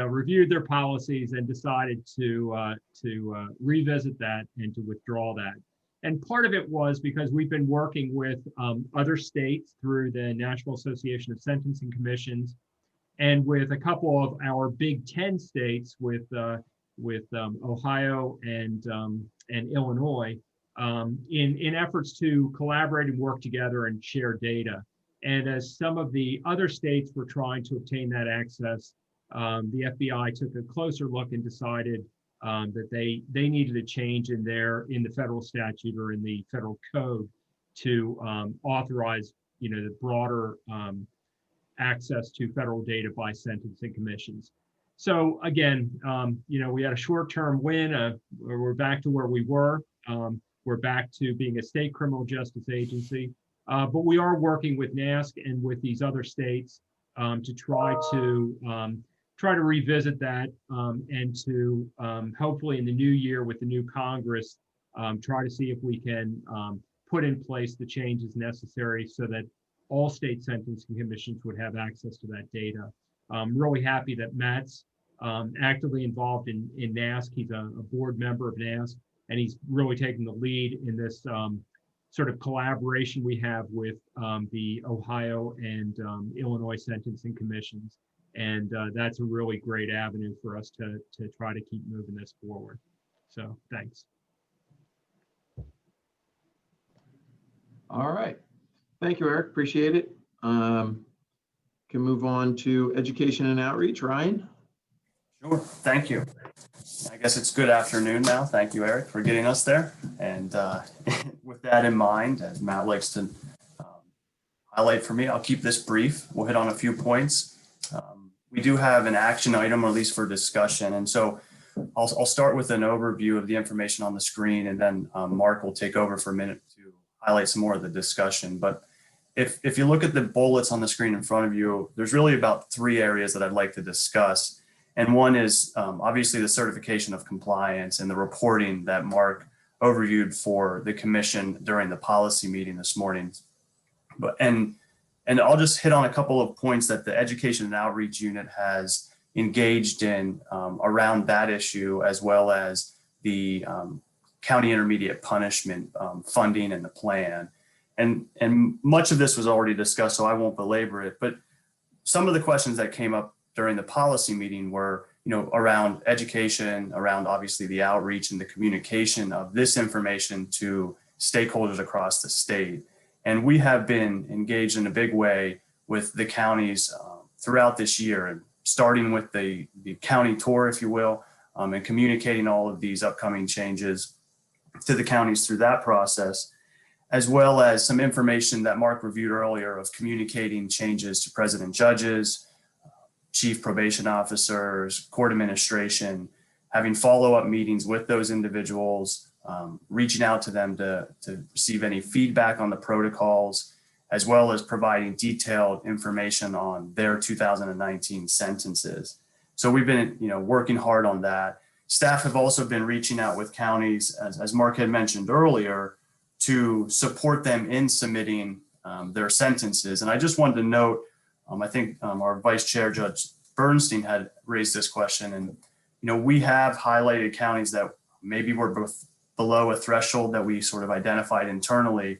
reviewed their policies and decided to revisit that and to withdraw that. And part of it was because we've been working with other states through the National Association of Sentencing Commissions, and with a couple of our Big Ten states, with Ohio and Illinois, in efforts to collaborate and work together and share data. And as some of the other states were trying to obtain that access, the FBI took a closer look and decided that they needed a change in the federal statute or in the federal code to authorize, the broader access to federal data by sentencing commissions. So again, we had a short-term win. We're back to where we were. We're back to being a state criminal justice agency, but we are working with NASC and with these other states to try to revisit that and to hopefully in the new year with the new Congress, try to see if we can put in place the changes necessary so that all state sentencing commissions would have access to that data. I'm really happy that Matt's actively involved in NASC. He's a board member of NASC, and he's really taken the lead in this sort of collaboration we have with the Ohio and Illinois sentencing commissions. And that's a really great avenue for us to try to keep moving this forward. So thanks. All right. Thank you, Eric. Appreciate it. Can move on to education and outreach. Ryan? Sure. Thank you. I guess it's good afternoon now. Thank you, Eric, for getting us there. And with that in mind, as Matt likes to highlight for me, I'll keep this brief. We'll hit on a few points. We do have an action item, or at least for discussion. And so I'll start with an overview of the information on the screen, and then Mark will take over for a minute to highlight some more of the discussion. But if you look at the bullets on the screen in front of you, there's really about 3 areas that I'd like to discuss. And one is obviously the certification of compliance and the reporting that Mark overviewed for the commission during the policy meeting this morning. And I'll just hit on a couple of points that the Education and Outreach Unit has engaged in around that issue, as well as the county intermediate punishment funding and the plan. And much of this was already discussed, so I won't belabor it. But some of the questions that came up during the policy meeting were, around education, around obviously the outreach and the communication of this information to stakeholders across the state. And we have been engaged in a big way with the counties throughout this year, and starting with the county tour, if you will, and communicating all of these upcoming changes to the counties through that process, as well as some information that Mark reviewed earlier of communicating changes to president judges, chief probation officers, court administration, having follow-up meetings with those individuals, reaching out to them to receive any feedback on the protocols, as well as providing detailed information on their 2019 sentences. So we've been, working hard on that. Staff have also been reaching out with counties, as Mark had mentioned earlier, to support them in submitting their sentences. And I just wanted to note, I think our Vice Chair, Judge Bernstein, had raised this question. And, we have highlighted counties that maybe were both below a threshold that we sort of identified internally.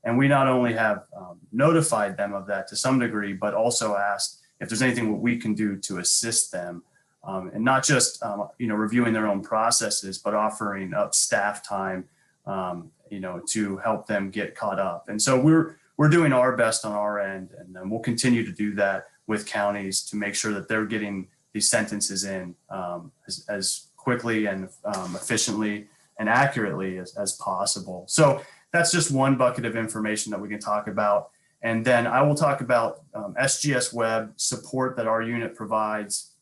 And we not only have notified them of that to some degree, but also asked if there's anything we can do to assist them. And not just, reviewing their own processes, but offering up staff time, to help them get caught up. And so we're doing our best on our end, and we'll continue to do that with counties to make sure that they're getting these sentences in as quickly and efficiently and accurately as possible. So that's just one bucket of information that we can talk about. And then I will talk about SGS Web support that our unit provides.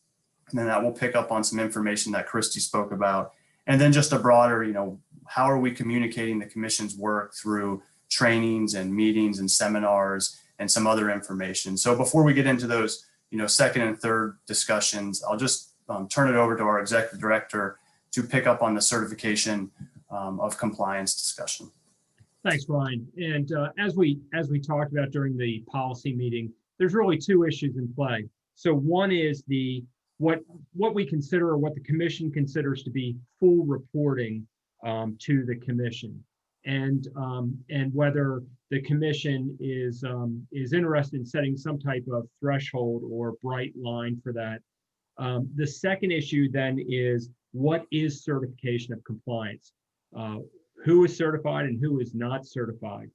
And then that will pick up on some information that Christy spoke about. And then just a broader, how are we communicating the commission's work through trainings and meetings and seminars and some other information. So before we get into those, second and third discussions, I'll just turn it over to our executive director to pick up on the certification of compliance discussion. Thanks, Ryan. And as we talked about during the policy meeting, there's really 2 issues in play. So one is what we consider, or what the commission considers to be full reporting to the commission, and whether the commission is interested in setting some type of threshold or bright line for that. The second issue then is, what is certification of compliance? Who is certified and who is not certified?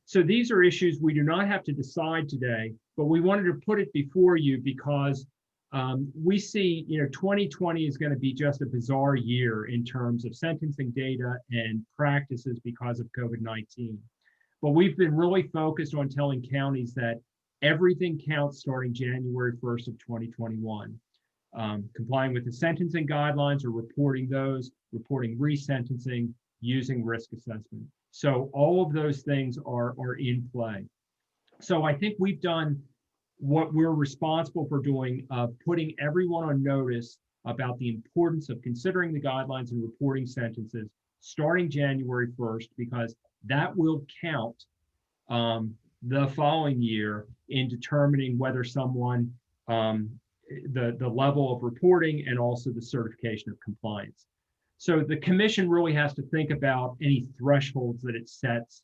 So these are issues we do not have to decide today, but we wanted to put it before you because we see, 2020 is going to be just a bizarre year in terms of sentencing data and practices because of COVID-19. But we've been really focused on telling counties that everything counts starting January 1st of 2021. Complying with the sentencing guidelines or reporting those, reporting resentencing, using risk assessment. So all of those things are in play. So I think we've done what we're responsible for doing, putting everyone on notice about the importance of considering the guidelines and reporting sentences starting January 1st, because that will count the following year in determining whether someone, the level of reporting and also the certification of compliance. So the commission really has to think about any thresholds that it sets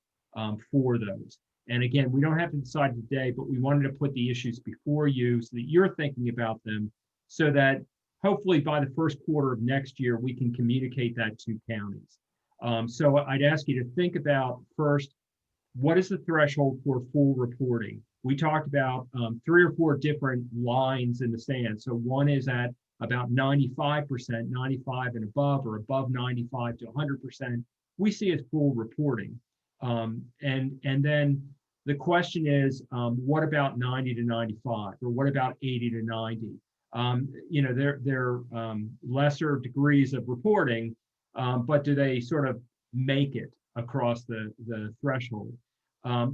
for those. And again, we don't have to decide today, but we wanted to put the issues before you so that you're thinking about them, so that hopefully by the first quarter of next year, we can communicate that to counties. So I'd ask you to think about first, what is the threshold for full reporting? We talked about 3 or 4 different lines in the sand. So one is at about 95%, 95 and above, or above 95 to 100%. We see as full reporting. And then the question is, what about 90 to 95, or what about 80 to 90? You know, they're lesser degrees of reporting, but do they sort of make it across the threshold?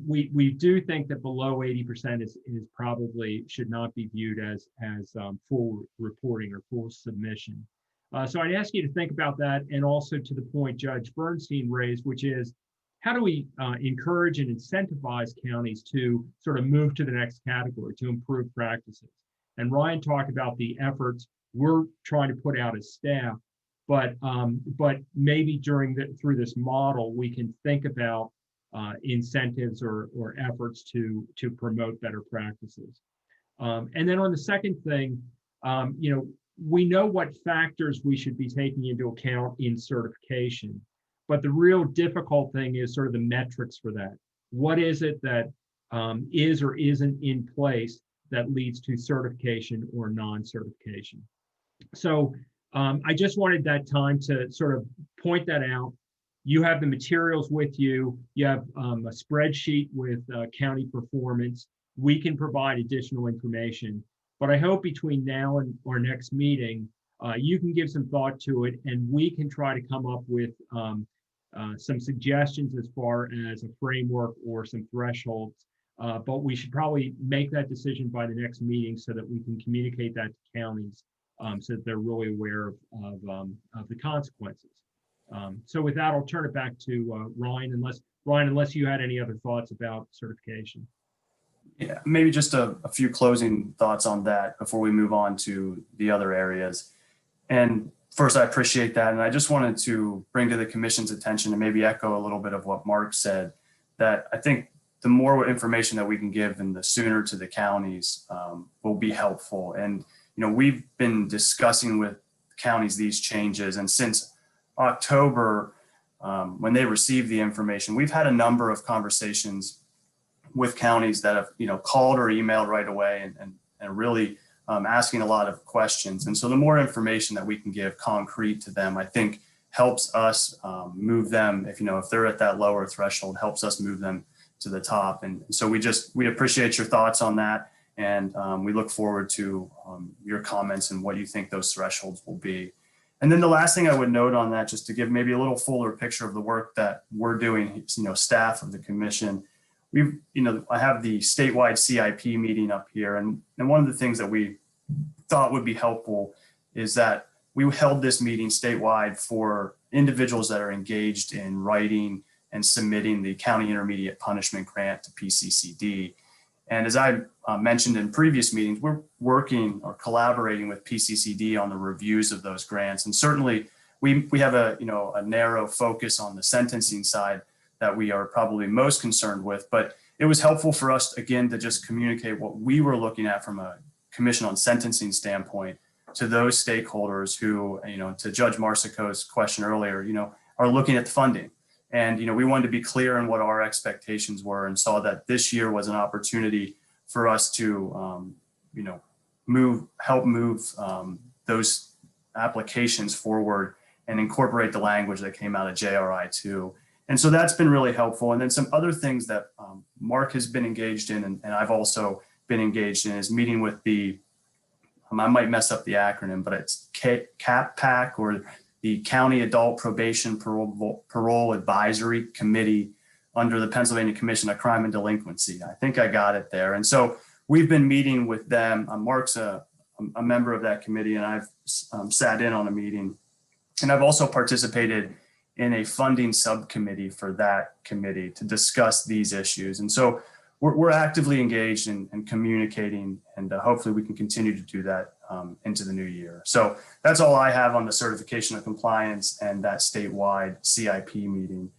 We do think that below 80% is probably should not be viewed as full reporting or full submission. So I'd ask you to think about that, and also to the point Judge Bernstein raised, which is, how do we encourage and incentivize counties to sort of move to the next category, to improve practices? And Ryan talked about the efforts we're trying to put out as staff, but maybe through this model, we can think about incentives or efforts to promote better practices. And then on the second thing, you know, we know what factors we should be taking into account in certification, but the real difficult thing is sort of the metrics for that. What is it that is or isn't in place that leads to certification or non-certification? So I just wanted that time to sort of point that out. You have the materials with you. You have a spreadsheet with county performance. We can provide additional information, but I hope between now and our next meeting, you can give some thought to it, and we can try to come up with some suggestions as far as a framework or some thresholds. But we should probably make that decision by the next meeting so that we can communicate that to counties, so that they're really aware of the consequences. So with that, I'll turn it back to Ryan, unless you had any other thoughts about certification. Yeah, maybe just a few closing thoughts on that before we move on to the other areas. And first, I appreciate that. And I just wanted to bring to the commission's attention and maybe echo a little bit of what Mark said, that I think the more information that we can give and the sooner to the counties will be helpful. And, you know, we've been discussing with counties these changes, and since October, when they received the information, we've had a number of conversations with counties that have, you know, called or emailed right away and really asking a lot of questions. And so the more information that we can give concrete to them, I think helps us move them, if they're at that lower threshold, helps us move them to the top. And so we appreciate your thoughts on that. And we look forward to your comments and what you think those thresholds will be. And then the last thing I would note on that, just to give maybe a little fuller picture of the work that we're doing, staff of the commission, I have the statewide CIP meeting up here. And one of the things that we thought would be helpful is that we held this meeting statewide for individuals that are engaged in writing and submitting the County Intermediate Punishment Grant to PCCD. And as I mentioned in previous meetings, we're working or collaborating with PCCD on the reviews of those grants. And certainly we have a narrow focus on the sentencing side that we are probably most concerned with, but it was helpful for us, again, to just communicate what we were looking at from a Commission on Sentencing standpoint to those stakeholders who, to Judge Marsico's question earlier, are looking at the funding. And, we wanted to be clear on what our expectations were, and saw that this year was an opportunity for us to, help move those applications forward and incorporate the language that came out of JRI 2. And so that's been really helpful. And then some other things that Mark has been engaged in, and I've also been engaged in, is meeting with the, I might mess up the acronym, but it's CAPPAC, or the County Adult Probation Parole Advisory Committee under the Pennsylvania Commission on Crime and Delinquency. I think I got it there. And so we've been meeting with them. Mark's a member of that committee, and I've sat in on a meeting. And I've also participated in a funding subcommittee for that committee to discuss these issues. And so we're actively engaged in communicating, and hopefully we can continue to do that into the new year. So that's all I have on the certification of compliance and that statewide CIP meeting.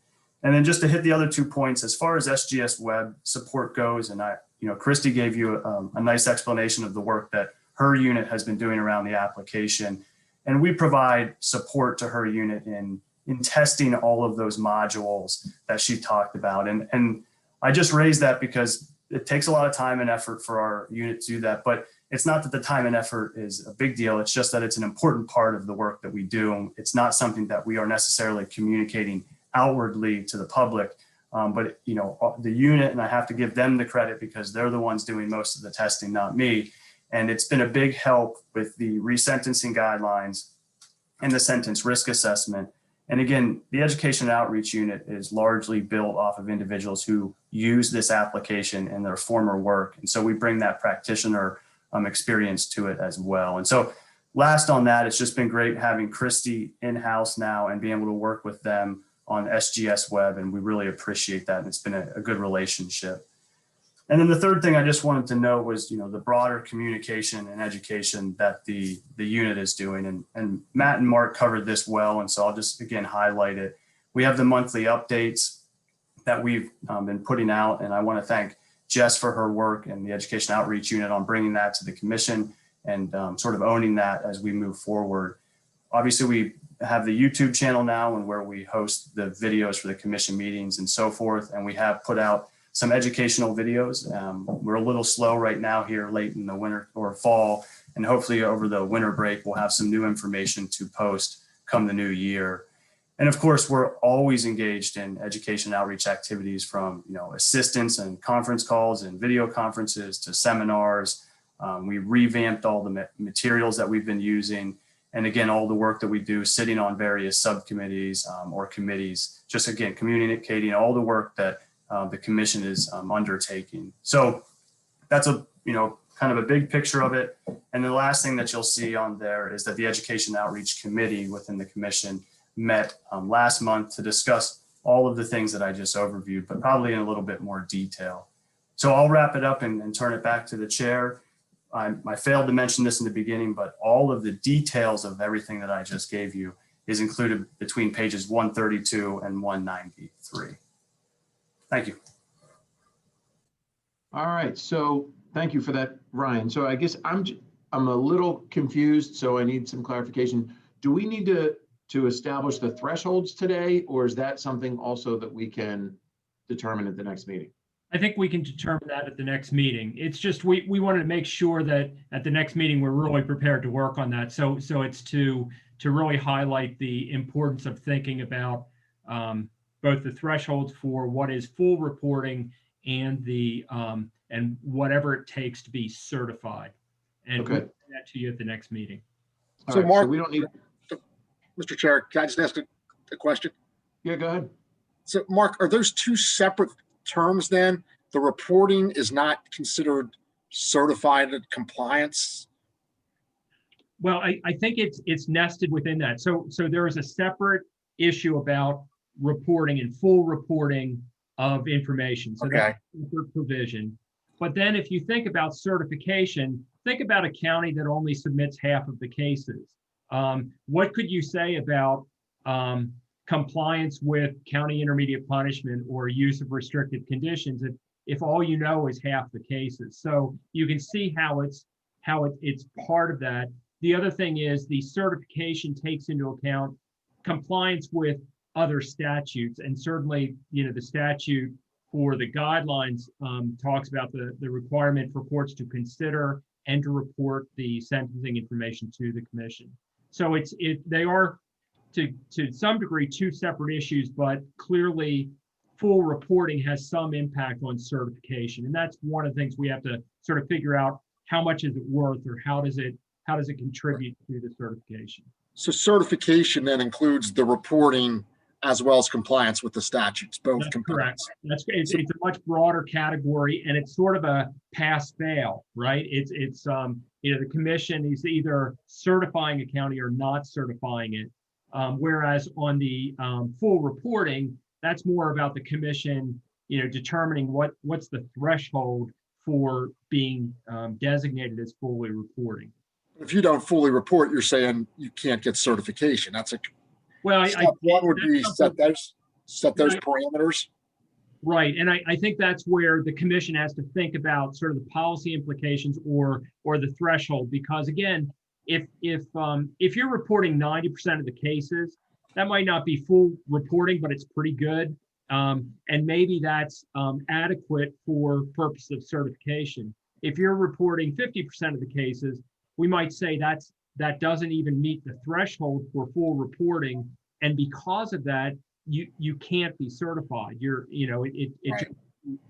And then just to hit the other 2 points, as far as SGS Web support goes, and Christy gave you a nice explanation of the work that her unit has been doing around the application. And we provide support to her unit in testing all of those modules that she talked about. And I just raised that because it takes a lot of time and effort for our unit to do that, but it's not that the time and effort is a big deal. It's just that it's an important part of the work that we do. It's not something that we are necessarily communicating outwardly to the public, but the unit, and I have to give them the credit because they're the ones doing most of the testing, not me. And it's been a big help with the resentencing guidelines and the sentence risk assessment. And again, the education and outreach unit is largely built off of individuals who use this application in their former work. And so we bring that practitioner experience to it as well. And so last on that, it's just been great having Christy in-house now and being able to work with them on SGS Web. And we really appreciate that. And it's been a good relationship. And then the third thing I just wanted to note was, the broader communication and education that the unit is doing. And Matt and Mark covered this well. And so I'll just, again, highlight it. We have the monthly updates that we've been putting out. And I want to thank Jess for her work and the education outreach unit on bringing that to the commission and sort of owning that as we move forward. Obviously, we have the YouTube channel now, and where we host the videos for the commission meetings and so forth. And we have put out some educational videos. We're a little slow right now here late in the winter or fall, and hopefully over the winter break, we'll have some new information to post come the new year. And of course, we're always engaged in education outreach activities, from assistance and conference calls and video conferences to seminars. We revamped all the materials that we've been using. And again, all the work that we do sitting on various subcommittees or committees, just again, communicating all the work that the commission is undertaking. So that's kind of a big picture of it. And the last thing that you'll see on there is that the Education Outreach Committee within the commission met last month to discuss all of the things that I just overviewed, but probably in a little bit more detail. So I'll wrap it up and turn it back to the chair. I failed to mention this in the beginning, but all of the details of everything that I just gave you is included between pages 132 and 193. Thank you. All right, so thank you for that, Ryan. So I guess I'm a little confused, so I need some clarification. Do we need to establish the thresholds today, or is that something also that we can determine at the next meeting? I think we can determine that at the next meeting. It's just we wanted to make sure that at the next meeting we're really prepared to work on that. So it's to really highlight the importance of thinking about both the thresholds for what is full reporting and the and whatever it takes to be certified. And Okay. we'll do that to you at the next meeting. All So right, Mark, we don't need. Mr. Chair, can I just ask a question? Yeah, go ahead. So Mark, are those two separate terms then? The reporting is not considered certified compliance? Well, I think it's nested within that. So there is a separate issue about reporting and full reporting of information. So Okay. that's a separate provision. But then if you think about certification, think about a county that only submits half of the cases. What could you say about compliance with county intermediate punishment or use of restrictive conditions if all you know is half the cases? So you can see how it's part of that. The other thing is the certification takes into account compliance with other statutes, and certainly the statute for the guidelines talks about the requirement for courts to consider and to report the sentencing information to the commission. So they are to some degree, two separate issues, but clearly full reporting has some impact on certification. And that's one of the things we have to sort of figure out, how much is it worth, or how does it contribute to the certification? So certification then includes the reporting as well as compliance with the statutes, both That's components. correct. It's a much broader category, and it's sort of a pass fail, right? It's the commission is either certifying a county or not certifying it. Whereas on the full reporting, that's more about the commission, determining what's the threshold for being designated as fully reporting. If you don't fully report, you're saying you can't get certification. That's a Well, step one would be set those Right. parameters. Right, and I think that's where the commission has to think about sort of the policy implications or the threshold, because again, if you're reporting 90% of the cases, that might not be full reporting, but it's pretty good, and maybe that's adequate for purpose of certification. If you're reporting 50% of the cases, we might say that doesn't even meet the threshold for full reporting, and because of that, you can't be certified. You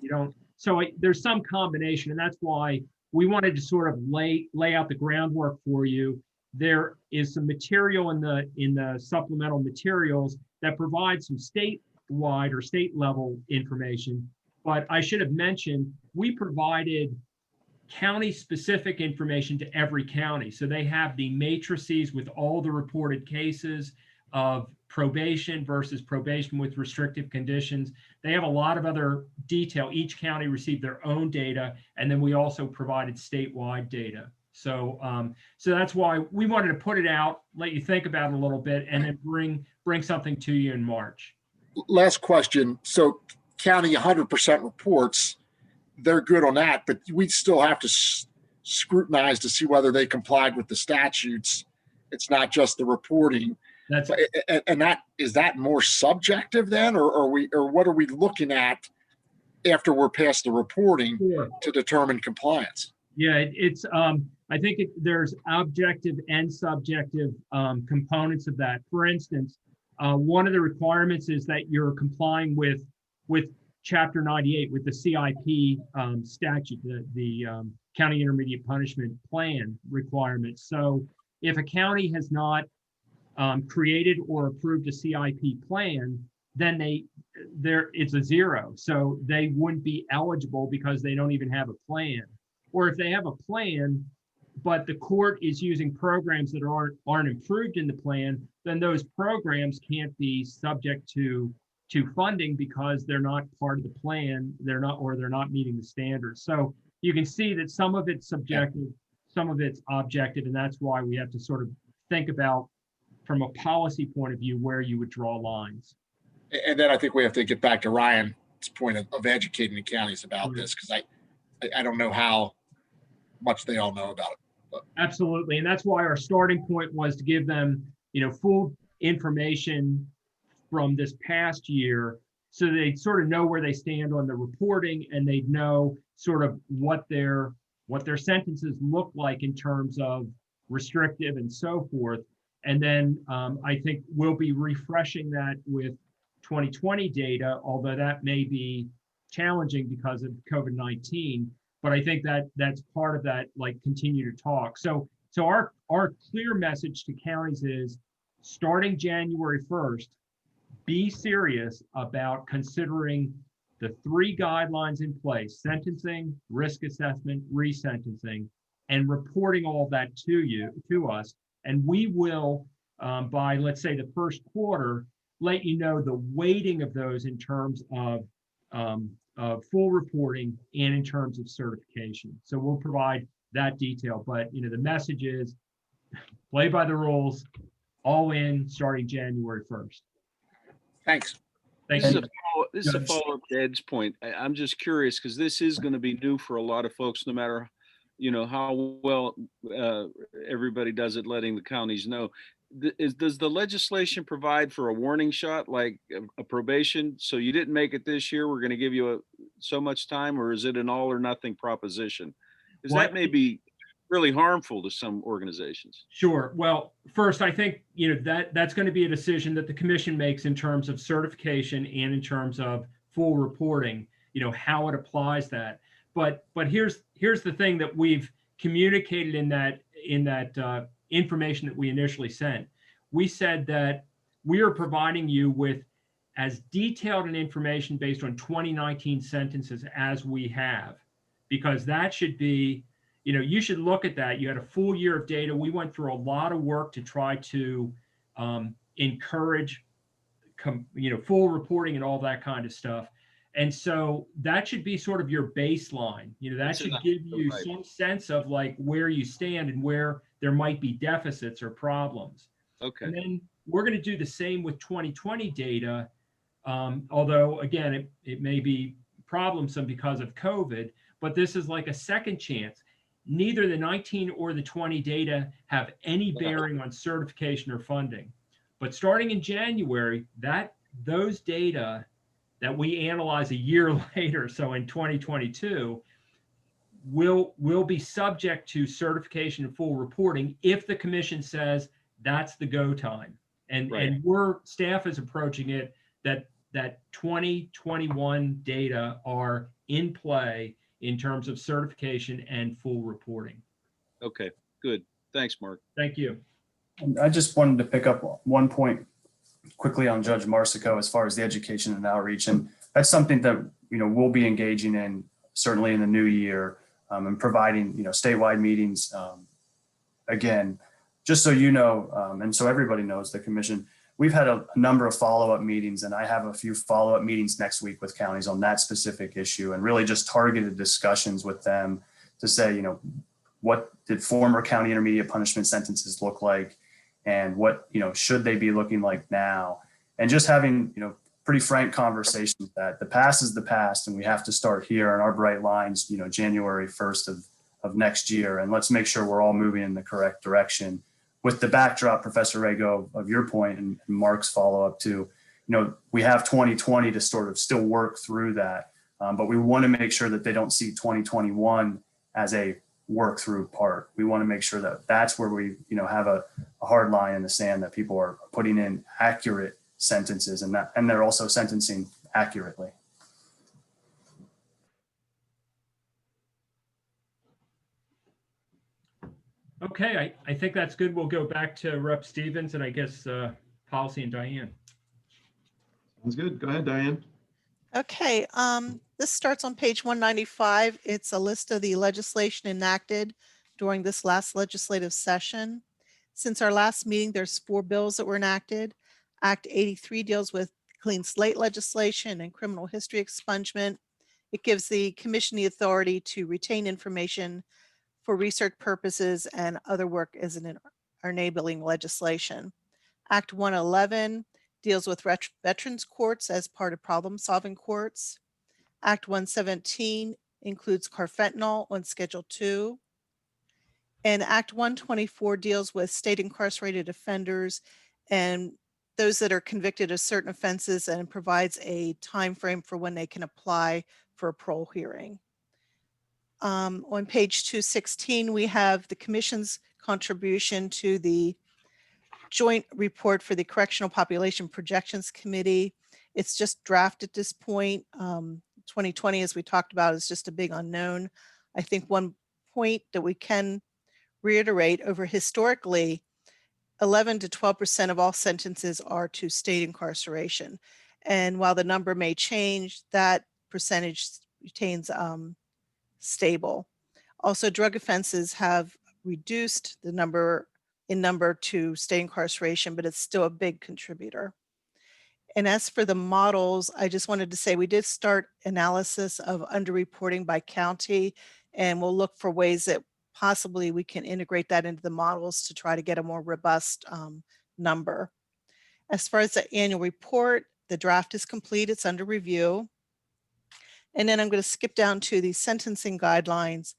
don't. So there's some combination, and that's why we wanted to sort of lay out the groundwork for you. There is some material in the supplemental materials that provide some statewide or state level information. But I should have mentioned, we provided county specific information to every county. So they have the matrices with all the reported cases of probation versus probation with restrictive conditions. They have a lot of other detail. Each county received their own data, and then we also provided statewide data. So so that's why we wanted to put it out, let you think about it a little bit, and then bring something to you in March. Last question. So county 100% reports, they're good on that, but we still have to scrutinize to see whether they complied with the statutes. It's not just the reporting. That's and that is that more subjective then, or what are we looking at after we're past the reporting to determine compliance? Yeah, it's I think there's objective and subjective components of that. For instance, one of the requirements is that you're complying with Chapter 98, with the CIP statute, the County Intermediate Punishment Plan requirements. So if a county has not created or approved a CIP plan, then it's a zero. So they wouldn't be eligible because they don't even have a plan. Or if they have a plan, but the court is using programs that aren't approved in the plan, then those programs can't be subject to funding because they're not part of the plan. They're not meeting the standards. So you can see that some of it's subjective, some of it's objective, and that's why we have to sort of think about, from a policy point of view, where you would draw lines. And then I think we have to get back to Ryan's point of educating the counties about this, because I don't know how much they all know about it. But. Absolutely, and that's why our starting point was to give them, full information from this past year, so they sort of know where they stand on the reporting, and they know sort of what their sentences look like in terms of restrictive and so forth. And then I think we'll be refreshing that with 2020 data, although that may be challenging because of COVID-19. But I think that's part of that, like, continue to talk. So our clear message to counties is, starting January 1st, be serious about considering the 3 guidelines in place: sentencing, risk assessment, resentencing, and reporting all that to us. And we will, by, let's say, the first quarter, let you know the weighting of those in terms of full reporting and in terms of certification. So we'll provide that detail. But the message is, play by the rules, all in, starting January 1st. Thanks. Thank This you. is a follow-up to Ed's point. I'm just curious, because this is going to be new for a lot of folks, no matter how well everybody does at letting the counties know. Does the legislation provide for a warning shot, like a probation? So you didn't make it this year, we're going to give you so much time, or is it an all or nothing proposition? Because that may be really harmful to some organizations. Sure. Well, first, I think, that's going to be a decision that the commission makes in terms of certification and in terms of full reporting, how it applies that. But here's the thing that we've communicated in that information that we initially sent. We said that we are providing you with as detailed an information based on 2019 sentences as we have, because that should be, you should look at that. You had a full year of data. We went through a lot of work to try to encourage, full reporting and all that kind of stuff. And so that should be sort of your baseline. That should give you some sense of like where you stand and where there might be deficits or problems. Okay. And then we're going to do the same with 2020 data. Although again, it may be problemsome because of COVID, but this is like a second chance. Neither the 19 or the 20 data have any bearing on certification or funding. But starting in January, those data that we analyze a year later, so in 2022, will be subject to certification and full reporting if the commission says that's the go time. And staff is approaching it that 2021 data are in play in terms of certification and full reporting. Okay, good. Thanks, Mark. Thank you. And I just wanted to pick up one point quickly on Judge Marsico as far as the education and outreach. And that's something that, we'll be engaging in certainly in the new year, and providing, statewide meetings. Again, just so you know, and so everybody knows, the commission, we've had a number of follow-up meetings, and I have a few follow-up meetings next week with counties on that specific issue, and really just targeted discussions with them to say, what did former county intermediate punishment sentences look like, and what, should they be looking like now? And just having, pretty frank conversations that the past is the past, and we have to start here on our bright lines, January 1st of next year. And let's make sure we're all moving in the correct direction. With the backdrop, Professor Rego, of your point and Mark's follow-up too, we have 2020 to sort of still work through that. But we want to make sure that they don't see 2021 as a work through part. We want to make sure that that's where we, have a hard line in the sand, that people are putting in accurate sentences and they're also sentencing accurately. Okay, I think that's good. We'll go back to Rep. Stevens and I guess policy and Diane. Sounds good. Go ahead, Diane. Okay, this starts on page 195. It's a list of the legislation enacted during this last legislative session. Since our last meeting, there's 4 bills that were enacted. Act 83 deals with clean slate legislation and criminal history expungement. It gives the commission the authority to retain information for research purposes and other work as an enabling legislation. Act 111 deals with veterans courts as part of problem-solving courts. Act 117 includes carfentanil on Schedule 2. And Act 124 deals with state incarcerated offenders and those that are convicted of certain offenses, and provides a time frame for when they can apply for a parole hearing. On page 216, we have the commission's contribution to the joint report for the Correctional Population Projections Committee. It's just draft at this point. 2020, as we talked about, is just a big unknown. I think one point that we can reiterate over historically, 11 to 12% of all sentences are to state incarceration. And while the number may change, that percentage retains stable. Also, drug offenses have reduced the number to state incarceration, but it's still a big contributor. And as for the models, I just wanted to say we did start analysis of underreporting by county, and we'll look for ways that possibly we can integrate that into the models to try to get a more robust number. As far as the annual report, the draft is complete, it's under review. And then I'm going to skip down to the sentencing guidelines.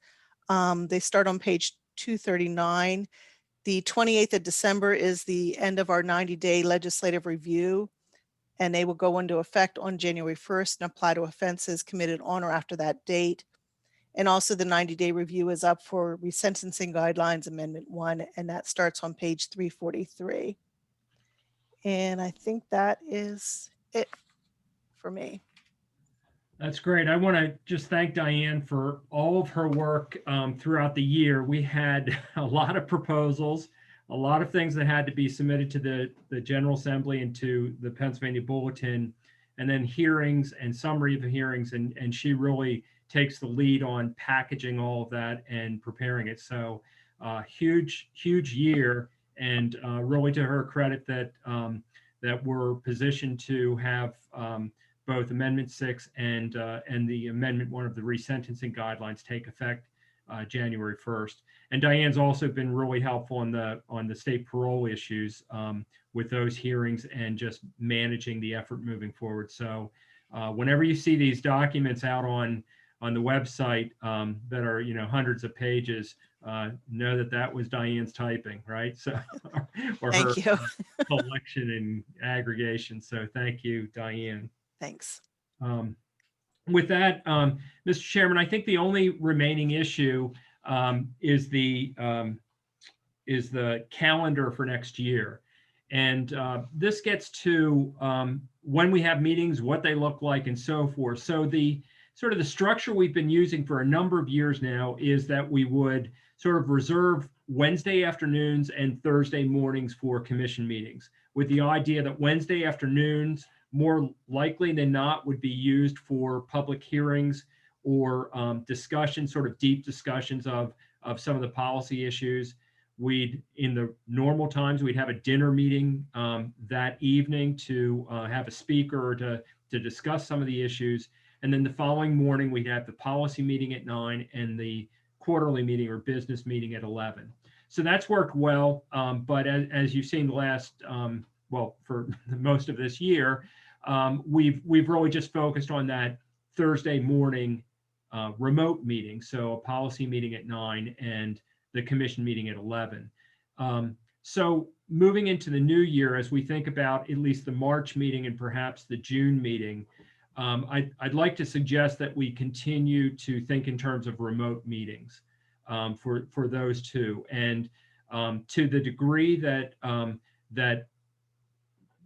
They start on page 239. The 28th of December is the end of our 90-day legislative review, and they will go into effect on January 1st and apply to offenses committed on or after that date. And also the 90-day review is up for resentencing guidelines amendment 1, and that starts on page 343. And I think that is it for me. That's great. I want to just thank Diane for all of her work throughout the year. We had a lot of proposals, a lot of things that had to be submitted to the General Assembly and to the Pennsylvania Bulletin, and then hearings and summary of the hearings. And she really takes the lead on packaging all of that and preparing it. So huge year, and really to her credit that that we're positioned to have both Amendment 6 and the Amendment 1 of the resentencing guidelines take effect January 1st. And Diane's also been really helpful on the state parole issues with those hearings and just managing the effort moving forward. So whenever you see these documents out on the website that are, you know, hundreds of pages, know that was Diane's typing, right? So, or Thank her you. collection and aggregation. So thank you, Diane. Thanks. With that, Mr. Chairman, I think the only remaining issue is the calendar for next year. And this gets to when we have meetings, what they look like, and so forth. So the sort of the structure we've been using for a number of years now is that we would sort of reserve Wednesday afternoons and Thursday mornings for commission meetings, with the idea that Wednesday afternoons, more likely than not, would be used for public hearings or discussions, sort of deep discussions of some of the policy issues. In the normal times, we'd have a dinner meeting that evening to have a speaker or to discuss some of the issues. And then the following morning, we'd have the policy meeting at 9 and the quarterly meeting or business meeting at 11. So that's worked well. But as you've seen the last, well, for most of this year, we've really just focused on that Thursday morning remote meeting. So a policy meeting at 9 and the commission meeting at 11. So moving into the new year, as we think about at least the March meeting and perhaps the June meeting, I'd like to suggest that we continue to think in terms of remote meetings for those two. And to the degree that that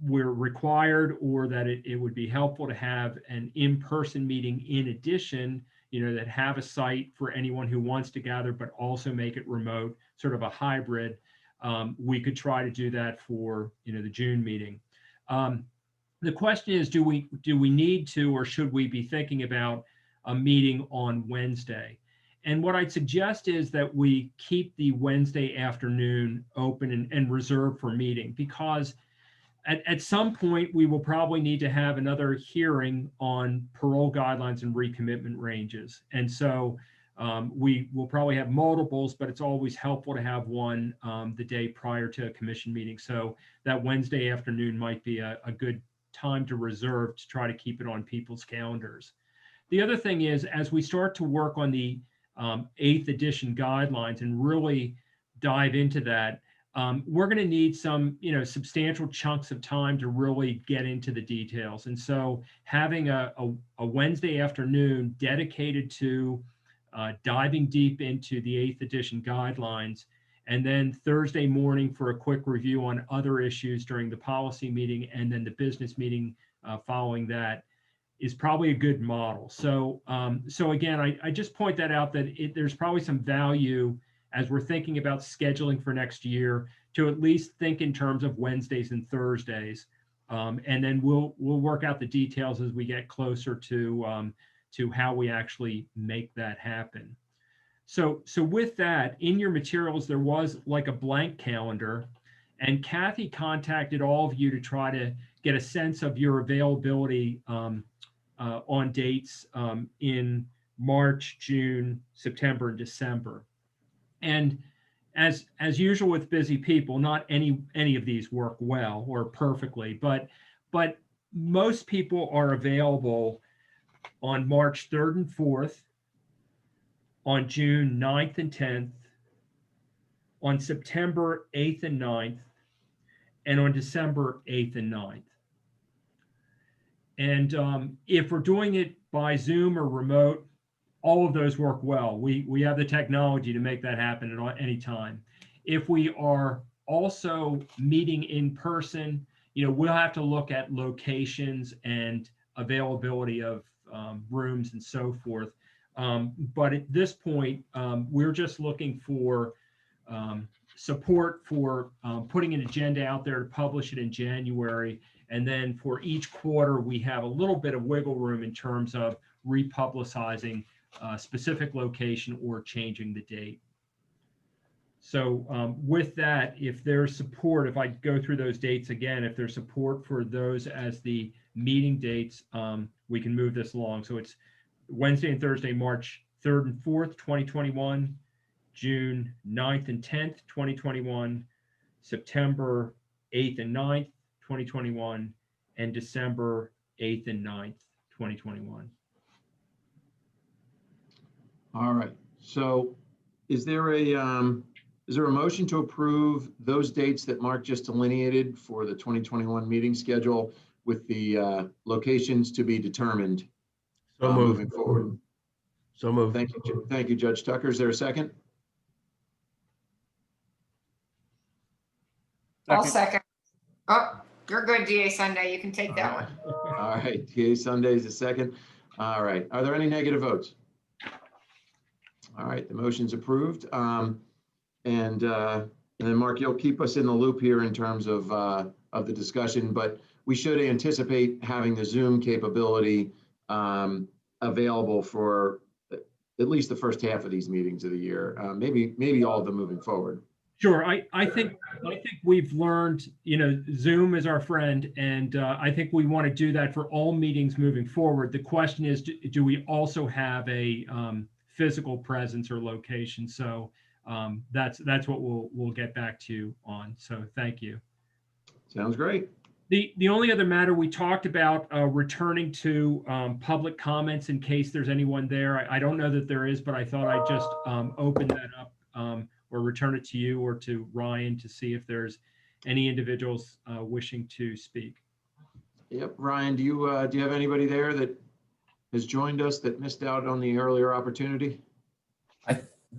we're required, or that it would be helpful to have an in-person meeting in addition, you know, that have a site for anyone who wants to gather, but also make it remote, sort of a hybrid. We could try to do that for, you know, the June meeting. The question is, do we need to, or should we be thinking about a meeting on Wednesday? And what I'd suggest is that we keep the Wednesday afternoon open and reserved for meeting, because at some point we will probably need to have another hearing on parole guidelines and recommitment ranges. And so we will probably have multiples, but it's always helpful to have one the day prior to a commission meeting. So that Wednesday afternoon might be a good time to reserve to try to keep it on people's calendars. The other thing is, as we start to work on the 8th edition guidelines and really dive into that, we're going to need some, you know, substantial chunks of time to really get into the details. And so having a Wednesday afternoon dedicated to diving deep into the 8th edition guidelines, and then Thursday morning for a quick review on other issues during the policy meeting, and then the business meeting following that, is probably a good model. So, so again, I just point that out, that there's probably some value as we're thinking about scheduling for next year to at least think in terms of Wednesdays and Thursdays. And then we'll work out the details as we get closer to how we actually make that happen. So with that, in your materials, there was like a blank calendar, and Kathy contacted all of you to try to get a sense of your availability on dates in March, June, September, and December. And as usual with busy people, not any of these work well or perfectly, but most people are available on March 3rd and 4th, on June 9th and 10th, on September 8th and 9th, and on December 8th and 9th. And if we're doing it by Zoom or remote, all of those work well. We have the technology to make that happen at any time. If we are also meeting in person, we'll have to look at locations and availability of rooms and so forth. But at this point, we're just looking for support for putting an agenda out there to publish it in January. And then for each quarter, we have a little bit of wiggle room in terms of republicizing a specific location or changing the date. So with that, if there's support, if I go through those dates again, if there's support for those as the meeting dates, we can move this along. So it's Wednesday and Thursday, March 3rd and 4th, 2021, June 9th and 10th, 2021, September 8th and 9th, 2021, and December 8th and 9th, 2021. All right. So is there a motion to approve those dates that Mark just delineated for the 2021 meeting schedule with the locations to be determined moving forward? So moved. Thank you, Judge Tucker. Is there a second? I'll second. Oh, you're good, DA Sunday. You can take that one. All right, TA Sunday is a second. All right, are there any negative votes? All right, the motion's approved. And then Mark, you'll keep us in the loop here in terms of the discussion, but we should anticipate having the Zoom capability available for at least the first half of these meetings of the year, maybe all of them moving forward. Sure. I think we've learned, Zoom is our friend, and I think we want to do that for all meetings moving forward. The question is, do we also have a physical presence or location? So that's what we'll get back to you on. So thank you. Sounds great. The only other matter we talked about returning to public comments in case there's anyone there. I don't know that there is, but I thought I'd just open that up. Or return it to you or to Ryan to see if there's any individuals wishing to speak. Yep, Ryan, do you have anybody there that has joined us that missed out on the earlier opportunity?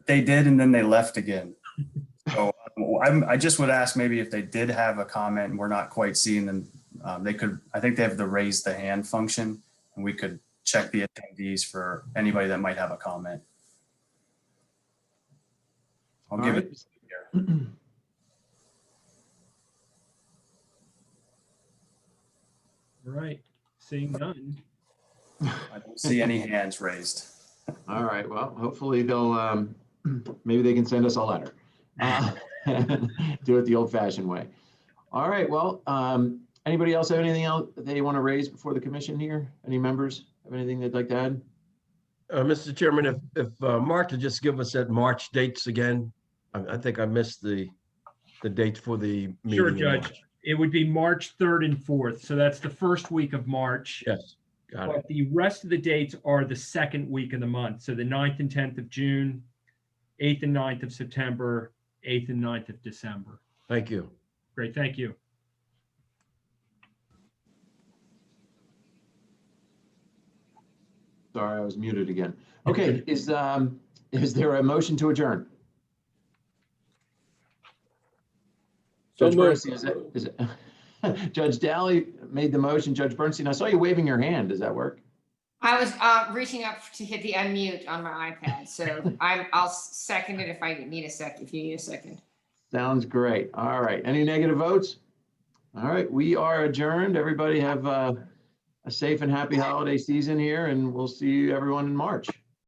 They did, and then they left again. So I just would ask maybe if they did have a comment and we're not quite seeing them, they could, I think they have the raise the hand function, and we could check the attendees for anybody that might have a comment. I'll give it here. All right, seeing none. I don't see any hands raised. All right, well, hopefully they'll, maybe they can send us a letter. Do it the old fashioned way. All right, well, anybody else have anything else they want to raise before the commission here? Any members have anything they'd like to add? Mr. Chairman, if Mark could just give us that March dates again. I think I missed the dates for the meeting. Sure, in Judge. March. It would be March 3rd and 4th. So that's the first week of March. Yes, got it. But the rest of the dates are the second week of the month. So the 9th and 10th of June, 8th and 9th of September, 8th and 9th of December. Thank you. Great, thank you. Sorry, I was muted again. Okay, is there a motion to adjourn? So Judge moved. Bernstein, is it Judge Daly made the motion. Judge Bernstein, I saw you waving your hand. Does that work? I was reaching up to hit the unmute on my iPad, so I'll second it if I need a sec, if you need a second. Sounds great. All right. Any negative votes? All right, we are adjourned. Everybody have a safe and happy holiday season here, and we'll see everyone in March.